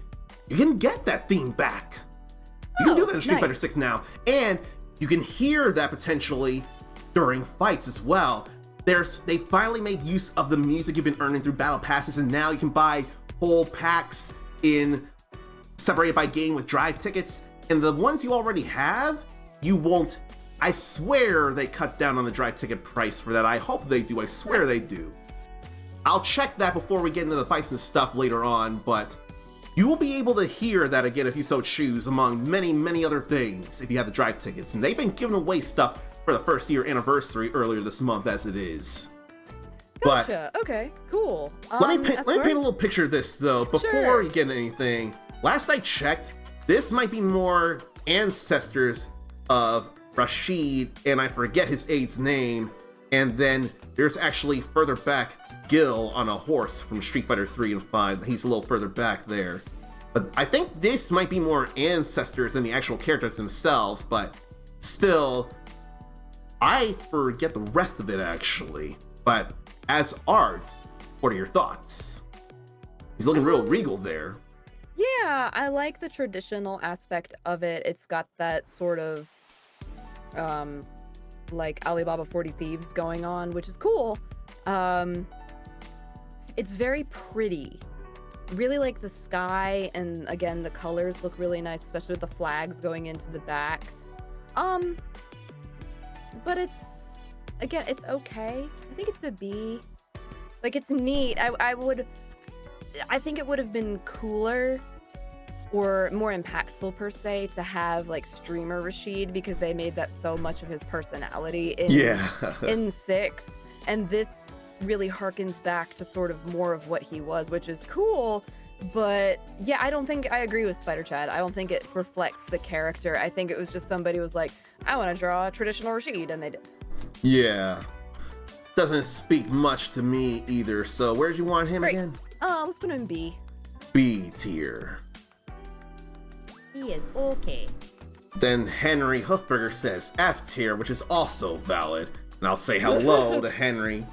you can get that theme back. You can do that in Street Fighter 6 now, and you can hear that potentially during fights as well. They finally made use of the music you've been earning through battle passes, and now you can buy whole packs separated by game with drive tickets, and the ones you already have, you won't. I swear they cut down on the drive ticket price for that. I hope they do. I swear they do. I'll check that before we get into the Bison stuff later on, but you will be able to hear that again if you so choose, among many, many other things if you have the drive tickets. And they've been giving away stuff for the first year anniversary earlier this month as it is. Gotcha. Okay, cool. Let me paint a little picture of this, though, before you get into anything. Last I checked, this might be more ancestors of Rashid, and I forget his aide's name, and then there's actually further back Gil on a horse from Street Fighter 3 and 5. He's a little further back there. But I think this might be more ancestors than the actual characters themselves, but still, I forget the rest of it actually. But as art, what are your thoughts? He's looking real regal there. Yeah, I like the traditional aspect of it. It's got that sort of like Alibaba 40 Thieves going on, which is cool. It's very pretty. Really like the sky, and again, the colors look really nice, especially with the flags going into the back. But it's, again, it's okay. I think it's a B. Like, it's neat. I think it would have been cooler or more impactful per se to have like streamer Rashid, because they made that so much of his personality in 6, and this really harkens back to sort of more of what he was, which is cool. But yeah, I don't think I agree with Spider Chad. I don't think it reflects the character. I think it was just somebody was like, I want to draw a traditional Rashid, and they did. Yeah, doesn't speak much to me either. So where'd you want him again? Let's put him in B. B tier. He is okay. Then Henry Hoofberger says F tier, which is also valid. And I'll say hello to Henry,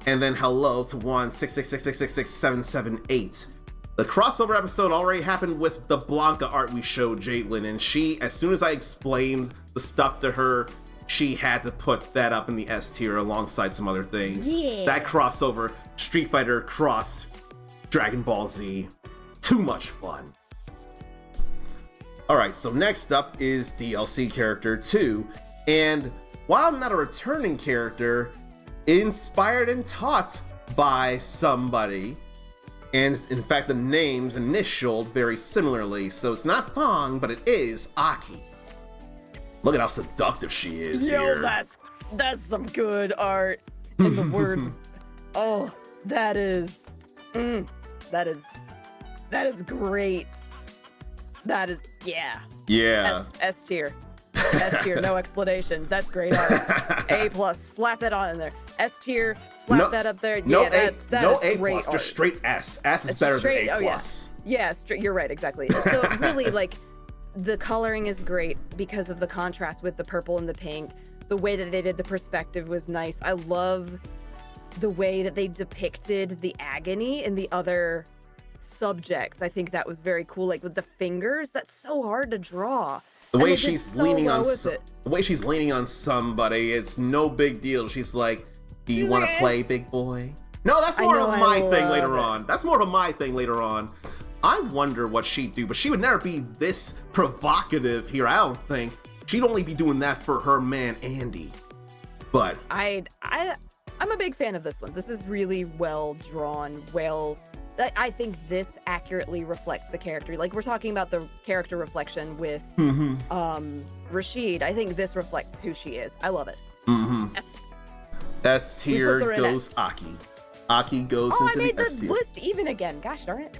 and then hello to 16666666778. The crossover episode already happened with the Blanca art we showed Jaitlyn, and she, as soon as I explained the stuff to her, she had to put that up in the S tier alongside some other things. Yeah. That crossover, Street Fighter crossed Dragon Ball Z. Too much fun. Alright, so next up is DLC character 2, and while I'm not a returning character, inspired and taught by somebody, and in fact the name's initialed very similarly, so it's not Fong, but it is Aki. Look at how seductive she is here. That's some good art. And the words, oh, that is great. That is, yeah. Yeah. S tier. S tier, no explanation. That's great art. A+, slap that on in there. S tier, slap that up there. No, yeah, no that's A+, great art. just straight S. S is better than A+. Oh, yeah, you're right, exactly. So really, like, the coloring is great because of the contrast with the purple and the pink. The way that they did the perspective was nice. I love the way that they depicted the agony in the other subjects. I think that was very cool. Like with the fingers, that's so hard to draw. The way she's leaning on somebody, it's no big deal. She's like, "Do you want to play, big boy?" No, that's more of my thing later on. That's more of my thing later on. I wonder what she'd do, but she would never be this provocative here. I don't think. She'd only be doing that for her man Andy. But I'm a big fan of this one. This is really well drawn. I think this accurately reflects the character. Like, we're talking about the character reflection with Rashid. I think this reflects who she is. I love it. S tier goes Aki. Aki goes into the S tier. I made the list even again. Gosh darn it.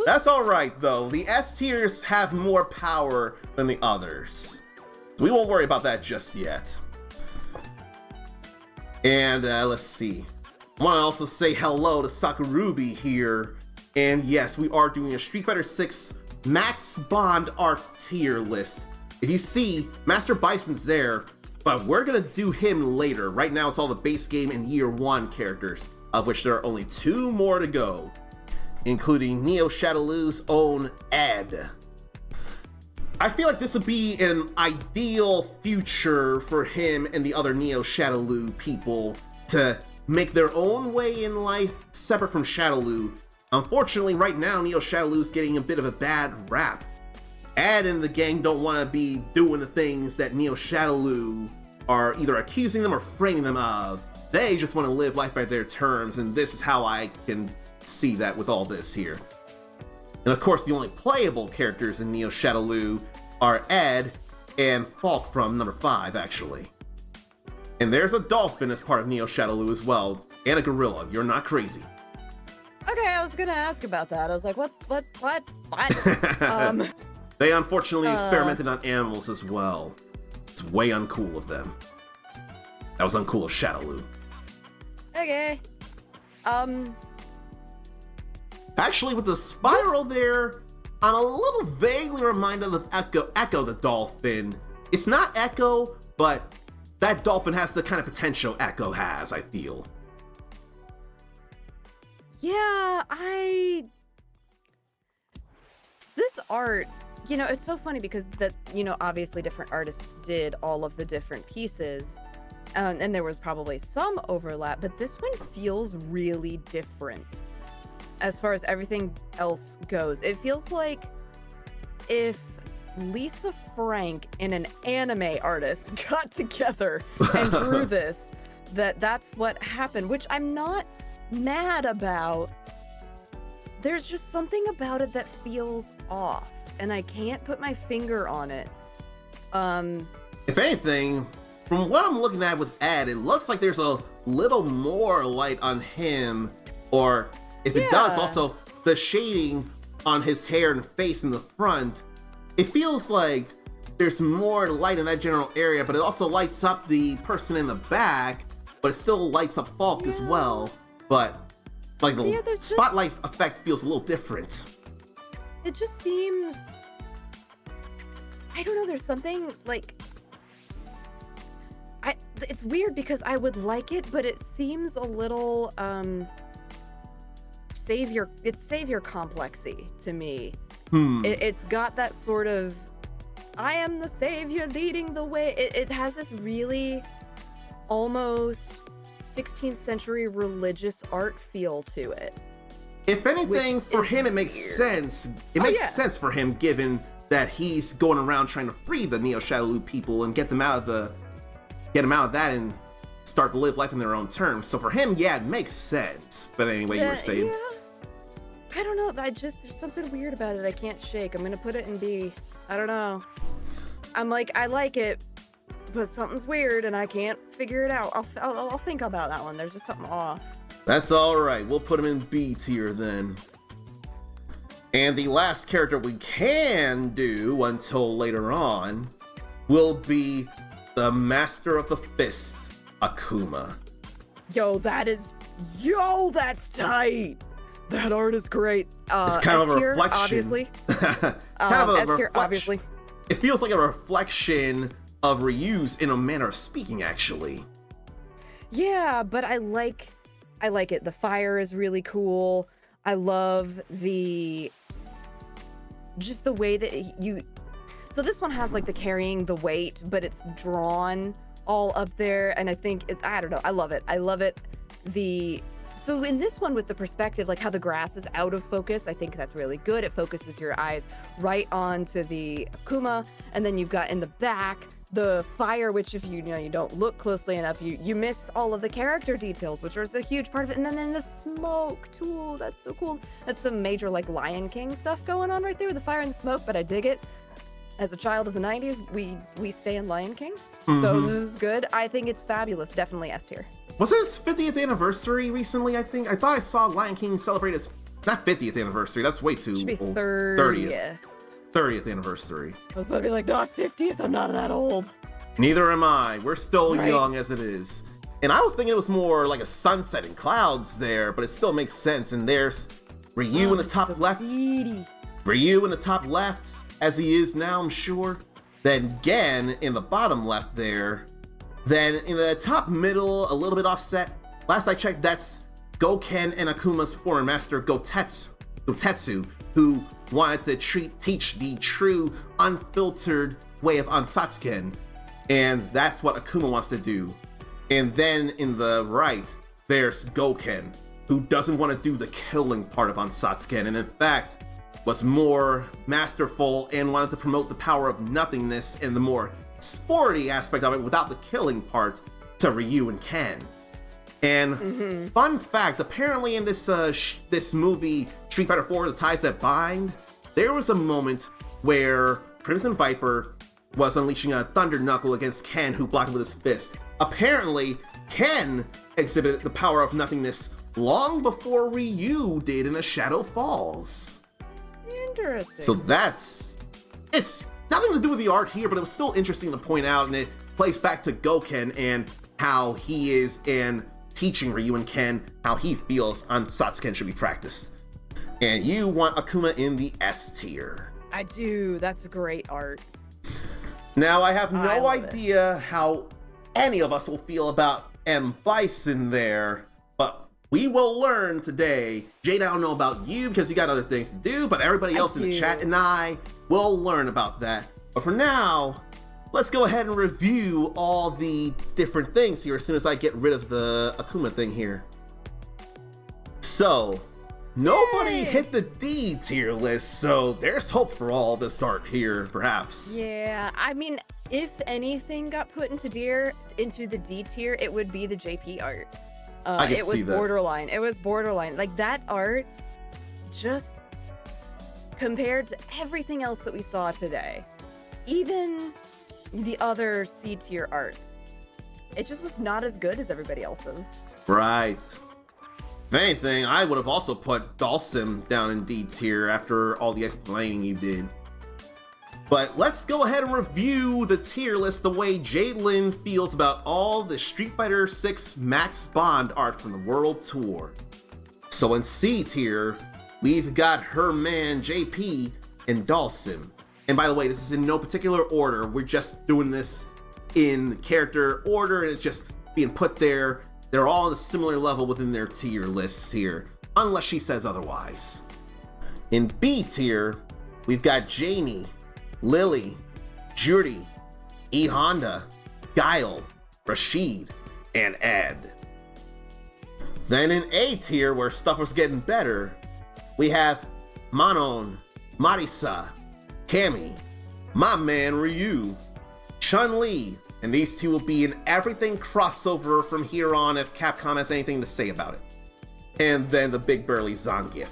That's all right though. The S tiers have more power than the others. We won't worry about that just yet. And let's see. I want to also say hello to Sakurubi here. And yes, we are doing a Street Fighter 6 Max Bond art tier list. If you see, Master Bison's there, but we're gonna do him later. Right now it's all the base game and year 1 characters, of which there are only 2 more to go, including Neo Shadowlu's own Ed. I feel like this would be an ideal future for him and the other Neo Shadowlu people to make their own way in life separate from Shadowlu. Unfortunately, right now, Neo Shadowlu's getting a bit of a bad rap. Ed and the gang don't want to be doing the things that Neo Shadowlu are either accusing them or framing them of. They just want to live life by their terms, and this is how I can see that with all this here. And of course, the only playable characters in Neo Shadowlu are Ed and Falk from number 5, actually. And there's a dolphin as part of Neo Shadowlu as well, and a gorilla. You're not crazy. Okay, I was gonna ask about that. I was like, what? They unfortunately experimented on animals as well. It's way uncool of them. That was uncool of Shadowlu. Okay. Actually, with the spiral there, I'm a little vaguely reminded of Echo the dolphin. It's not Echo, but that dolphin has the kind of potential Echo has, I feel. Yeah, this art, it's so funny because obviously different artists did all of the different pieces, and there was probably some overlap, but this one feels really different as far as everything else goes. It feels like if Lisa Frank and an anime artist got together and drew this, that's what happened, which I'm not mad about. There's just something about it that feels off, and I can't put my finger on it. If anything, from what I'm looking at with Ed, it looks like there's a little more light on him, or if it does, also the shading on his hair and face in the front. It feels like there's more light in that general area, but it also lights up the person in the back, but it still lights up Falk as well. But like the spotlight effect feels a little different. It just seems, I don't know, there's something like, it's weird because I would like it, but it seems a little savior complexy to me. It's got that sort of, I am the savior leading the way. It has this really almost 16th century religious art feel to it. If anything, for him, it makes sense. It makes sense for him, given that he's going around trying to free the Neo Shadowloo people and get them out of that and start to live life in their own terms. So for him, yeah, it makes sense. But anyway, you were saying. Yeah. I don't know. There's something weird about it I can't shake. I'm gonna put it in B. I don't know. I'm like, I like it, but something's weird and I can't figure it out. I'll think about that one. There's just something off. That's all right. We'll put him in B tier then. And the last character we can do until later on will be the Master of the Fist, Akuma. That's tight. That art is great. It's kind of a reflection. Obviously. Obviously. It feels like a reflection of Ryu's in a manner of speaking, actually. Yeah, but I like it. The fire is really cool. I love just the way that so this one has like the carrying the weight, but it's drawn all up there, and I think I don't know, I love it. So in this one with the perspective, like how the grass is out of focus, I think that's really good. It focuses your eyes right onto the Akuma, and then you've got in the back the fire, which if you don't look closely enough, you miss all of the character details, which is a huge part of it. And then the smoke too, that's so cool. That's some major like Lion King stuff going on right there with the fire and the smoke, but I dig it. As a child of the 90s, we stay in Lion King, so this is good. I think it's fabulous, definitely S tier. Was it his 50th anniversary recently, I think? I thought I saw Lion King celebrate his, not 50th anniversary, that's way too Should be old. 30th anniversary. I was about to be like, not 50th, I'm not that old. Neither am I. We're still young as it is. And I was thinking it was more like a sunset and clouds there, but it still makes sense. And there's Ryu in the top left. Ryu in the top left, as he is now, I'm sure. Then Gen in the bottom left there. Then in the top middle, a little bit offset. Last I checked, that's Goken and Akuma's former master, Gotetsu, who wanted to teach the true, unfiltered way of Ansatsuken. And that's what Akuma wants to do. And then in the right, there's Goken, who doesn't want to do the killing part of Ansatsuken, and in fact, was more masterful and wanted to promote the power of nothingness and the more sporty aspect of it without the killing part to Ryu and Ken. And fun fact, apparently in this this movie, Street Fighter IV: The Ties That Bind, there was a moment where Crimson Viper was unleashing a Thunder Knuckle against Ken, who blocked it with his fist. Apparently, Ken exhibited the power of nothingness long before Ryu did in the Shadow Falls. Interesting. So it's nothing to do with the art here, but it was still interesting to point out, and it plays back to Goken and how he is in teaching Ryu and Ken how he feels Ansatsuken should be practiced. And you want Akuma in the S tier. I do. That's great art. Now, I have I no love it. idea how any of us will feel about M. Bison there, but we will learn today. Jade, I don't know about you because you got other things to do, but everybody else in the chat and I will learn about that. But for now, let's go ahead and review all the different things here as soon as I get rid of the Akuma thing here. So, nobody Yay! hit the D tier list, so there's hope for all this art here, perhaps. Yeah, I mean, if anything got put into the D tier, it would be the JP art. I can it was see that. borderline. It was borderline. Like that art, just compared to everything else that we saw today, even the other C tier art, it just was not as good as everybody else's. Right. If anything, I would have also put Dalsim down in D tier after all the explaining you did. But let's go ahead and review the tier list the way Jadelyn feels about all the Street Fighter 6 Max Bond art from the World Tour. So in C tier, we've got her man JP and Dalsim. And by the way, this is in no particular order. We're just doing this in character order, and it's just being put there. They're all on a similar level within their tier lists here, unless she says otherwise. In B tier, we've got Jamie, Lily, Judy, E. Honda, Guile, Rashid, and Ed. Then in A tier, where stuff was getting better, we have Manon, Marisa, Cammy, my man Ryu, Chun-Li, and these two will be in everything crossover from here on if Capcom has anything to say about it. And then the big burly Zangief.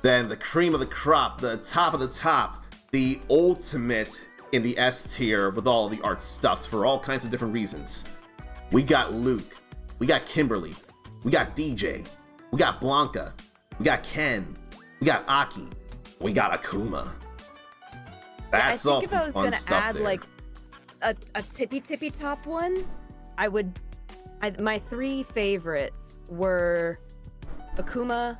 Then the cream of the crop, the top of the top, the ultimate in the S tier with all the art stuffs for all kinds of different reasons. We got Luke, we got Kimberly, we got DJ, we got Blanca, we got Ken, we got Aki, we got Akuma. That's I all think if some I was fun gonna stuff add there. like a tippy top one, my three favorites were Akuma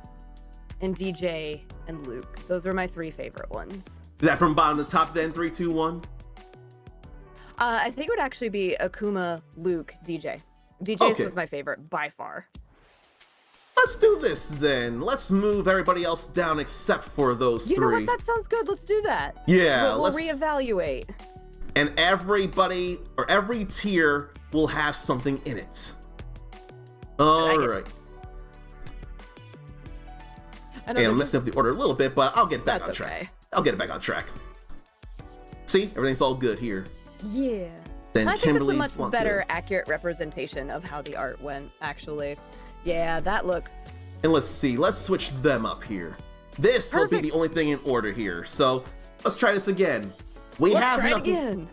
and DJ and Luke. Those were my three favorite ones. Is that from bottom to top then? 3, 2, 1? I think it would actually be Akuma, Luke, DJ. DJ's Okay. was my favorite by far. Let's do this then. Let's move everybody else down except for those You three. know what? That sounds good. Let's do that. Yeah, we'll let's. reevaluate. And everybody or every tier will have something in it. All like it. right. I know And I'm they're messing up the order a little bit, but I'll get back That's on track. okay. I'll get it back on track. See, everything's all good here. Yeah. Then I think Kimberly it's a much Blanca. better, accurate representation of how the art went, actually. Yeah, that looks... And let's see, let's switch them up here. This will be Perfect. the only thing in order here. So let's try this again. We Let's have try it nothing. again.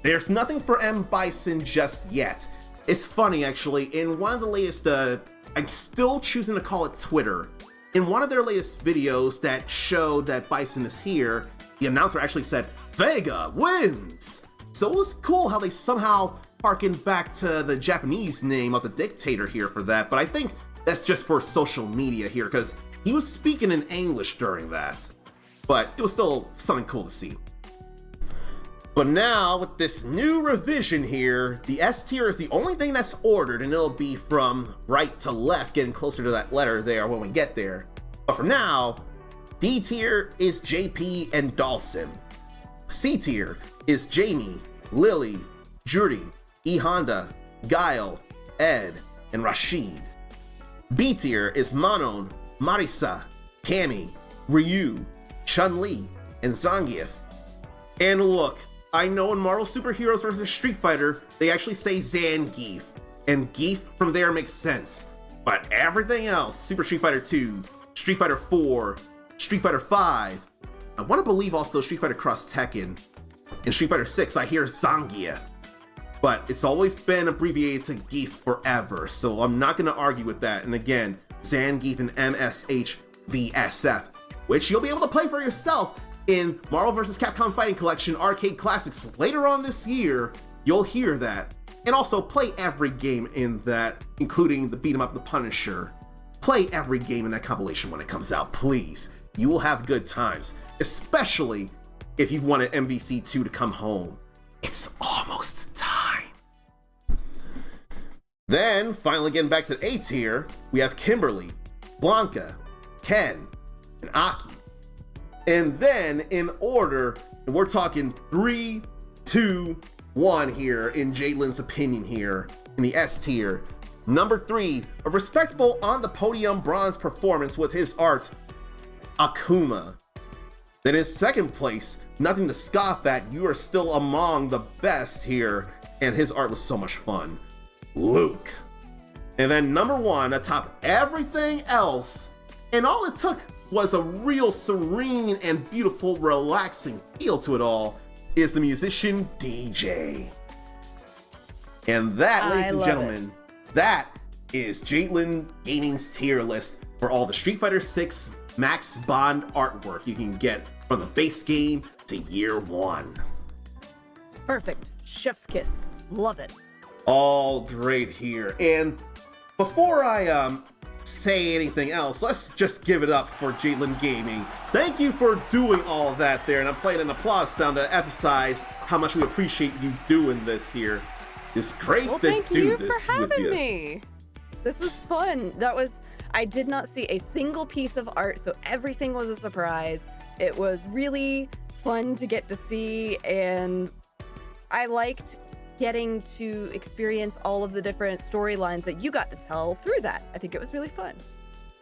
There's nothing for M. Bison just yet. It's funny, actually. In one of the latest, I'm still choosing to call it Twitter. In one of their latest videos that showed that Bison is here, the announcer actually said, Vega wins! So it was cool how they somehow harkened back to the Japanese name of the dictator here for that, but I think that's just for social media here, because he was speaking in English during that. But it was still something cool to see. But now, with this new revision here, the S tier is the only thing that's ordered, and it'll be from right to left, getting closer to that letter there when we get there. But for now, D tier is JP and Dalsim. C tier is Jamie, Lily, Judy, E. Honda, Guile, Ed, and Rashid. B tier is Manon, Marisa, Cammy, Ryu, Chun-Li, and Zangief. And look, I know in Marvel Superheroes vs. Street Fighter, they actually say Zangief, and Geef from there makes sense. But everything else, Super Street Fighter 2, Street Fighter 4, Street Fighter 5, I want to believe also Street Fighter Cross Tekken, and Street Fighter 6, I hear Zangief. But it's always been abbreviated to Geef forever, so I'm not going to argue with that. And again, Zangief and MSH VSF, which you'll be able to play for yourself in Marvel vs. Capcom Fighting Collection Arcade Classics later on this year. You'll hear that. And also play every game in that, including the Beat 'em Up The Punisher, play every game in that compilation when it comes out, please. You will have good times, especially if you've wanted MVC2 to come home. It's almost time. Then, finally getting back to the A tier, we have Kimberly, Blanca, Ken, and Aki. And then, in order, and we're talking 3, 2, 1 here in Jaylen's opinion here, in the S tier. Number 3, a respectable on-the-podium bronze performance with his art, Akuma. Then in second place, nothing to scoff at, you are still among the best here, and his art was so much fun, Luke. And then number 1, atop everything else, and all it took was a real serene and beautiful, relaxing feel to it all, is the musician DJ. And that, ladies and gentlemen, that is Jaylen Gaming's tier list for all the Street Fighter 6 Max Bond artwork you can get from the base game to year 1. Perfect. Chef's kiss. Love it. All great here. And before I say anything else, let's just give it up for Jaylen Gaming. Thank you for doing all of that there, and I'm playing an applause sound to emphasize how much we appreciate you doing this here. It's great to do this with you. Thank you for having me. This was fun. I did not see a single piece of art, so everything was a surprise. It was really fun to get to see, and I liked getting to experience all of the different storylines that you got to tell through that. I think it was really fun.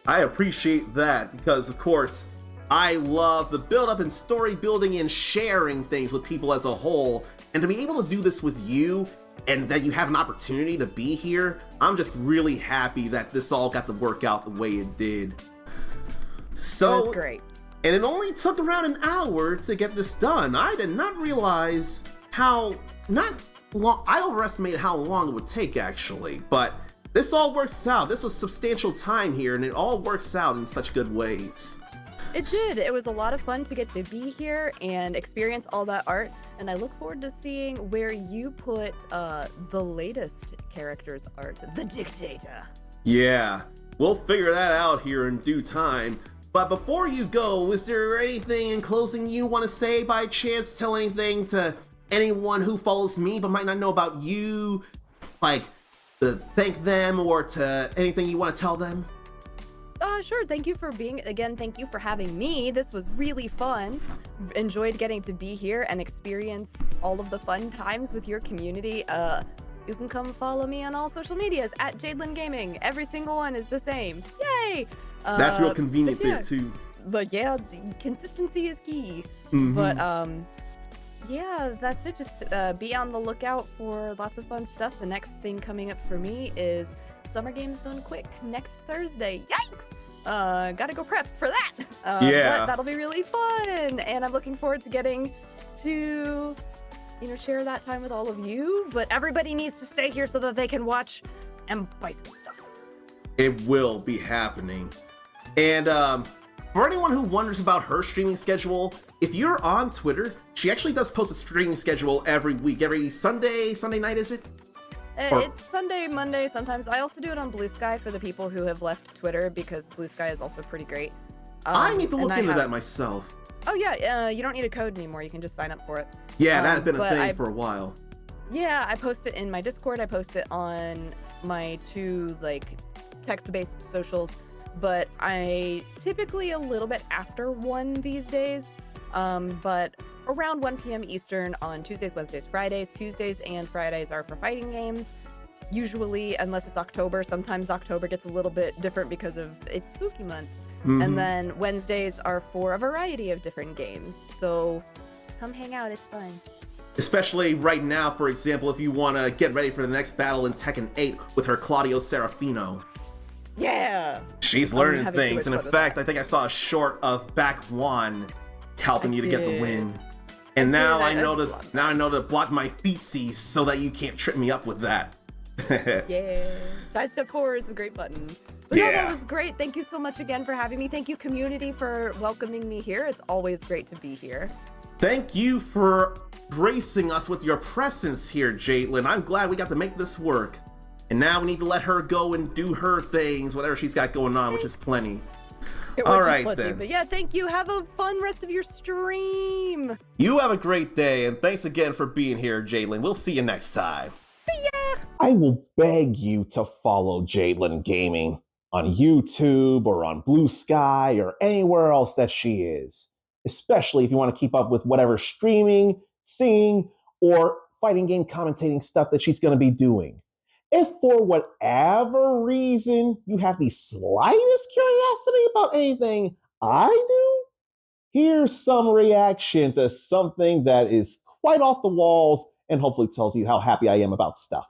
I appreciate that because, of course, I love the build-up and story building and sharing things with people as a whole, and to be able to do this with you and that you have an opportunity to be here, I'm just really happy that this all got to work out the way it did. So, it was great. And it only took around an hour to get this done. I did not realize how long, I overestimated how long it would take actually, but this all works out. This was substantial time here, and it all works out in such good ways. It did. It was a lot of fun to get to be here and experience all that art, and I look forward to seeing where you put the latest character's art, the Dictator. Yeah, we'll figure that out here in due time. But before you go, is there anything in closing you want to say by chance? Tell anything to anyone who follows me but might not know about you, like to thank them or to anything you want to tell them? Sure. Thank you for thank you for having me. This was really fun. Enjoyed getting to be here and experience all of the fun times with your community. You can come follow me on all social medias at Jaylen Gaming. Every single one is the same. Yay! That's real convenient there too. But yeah, consistency is key. Mm-hmm. But yeah, that's it. Just be on the lookout for lots of fun stuff. The next thing coming up for me is Summer Games Done Quick next Thursday. Yikes! Gotta go prep for that. Yeah. But that'll be really fun, and I'm looking forward to getting to, share that time with all of you. But everybody needs to stay here so that they can watch M. Bison stuff. It will be happening. And for anyone who wonders about her streaming schedule, if you're on Twitter, she actually does post a streaming schedule every week, every Sunday night, is it? It's Sunday, Monday, sometimes. I also do it on Blue Sky for the people who have left Twitter, because Blue Sky is also pretty great. I need to look into that myself. Oh yeah, you don't need a code anymore. You can just sign up for it. Yeah, that had been a thing for a while. Yeah, I post it in my Discord. I post it on my 2 text-based socials, but I typically a little bit after 1 these days. But around 1 p.m. Eastern on Tuesdays, Wednesdays, Fridays. Tuesdays and Fridays are for fighting games. Usually, unless it's October, sometimes October gets a little bit different because of it's spooky month. Mm-hmm. And then Wednesdays are for a variety of different games. So come hang out, it's fun. Especially right now, for example, if you want to get ready for the next battle in Tekken 8 with her Claudio Serafino. Yeah! She's learning things, and in fact, I think I saw a short of Back One helping you to get the win. And now I know to block my feetsies so that you can't trip me up with that. Yeah. Sidestep 4 is a great button. But yeah, that was great. Thank you so much again for having me. Thank you, community, for welcoming me here. It's always great to be here. Thank you for gracing us with your presence here, Jaylen. I'm glad we got to make this work. And now we need to let her go and do her things, whatever she's got going on, which is plenty. It All was just right, plenty, then. But yeah, thank you. Have a fun rest of your stream. You have a great day, and thanks again for being here, Jalen. We'll see you next time. See ya. I will beg you to follow Jalen Gaming on YouTube or on Blue Sky or anywhere else that she is, especially if you want to keep up with whatever streaming, singing, or fighting game commentating stuff that she's going to be doing. If for whatever reason you have the slightest curiosity about anything I do, here's some reaction to something that is quite off the walls and hopefully tells you how happy I am about stuff.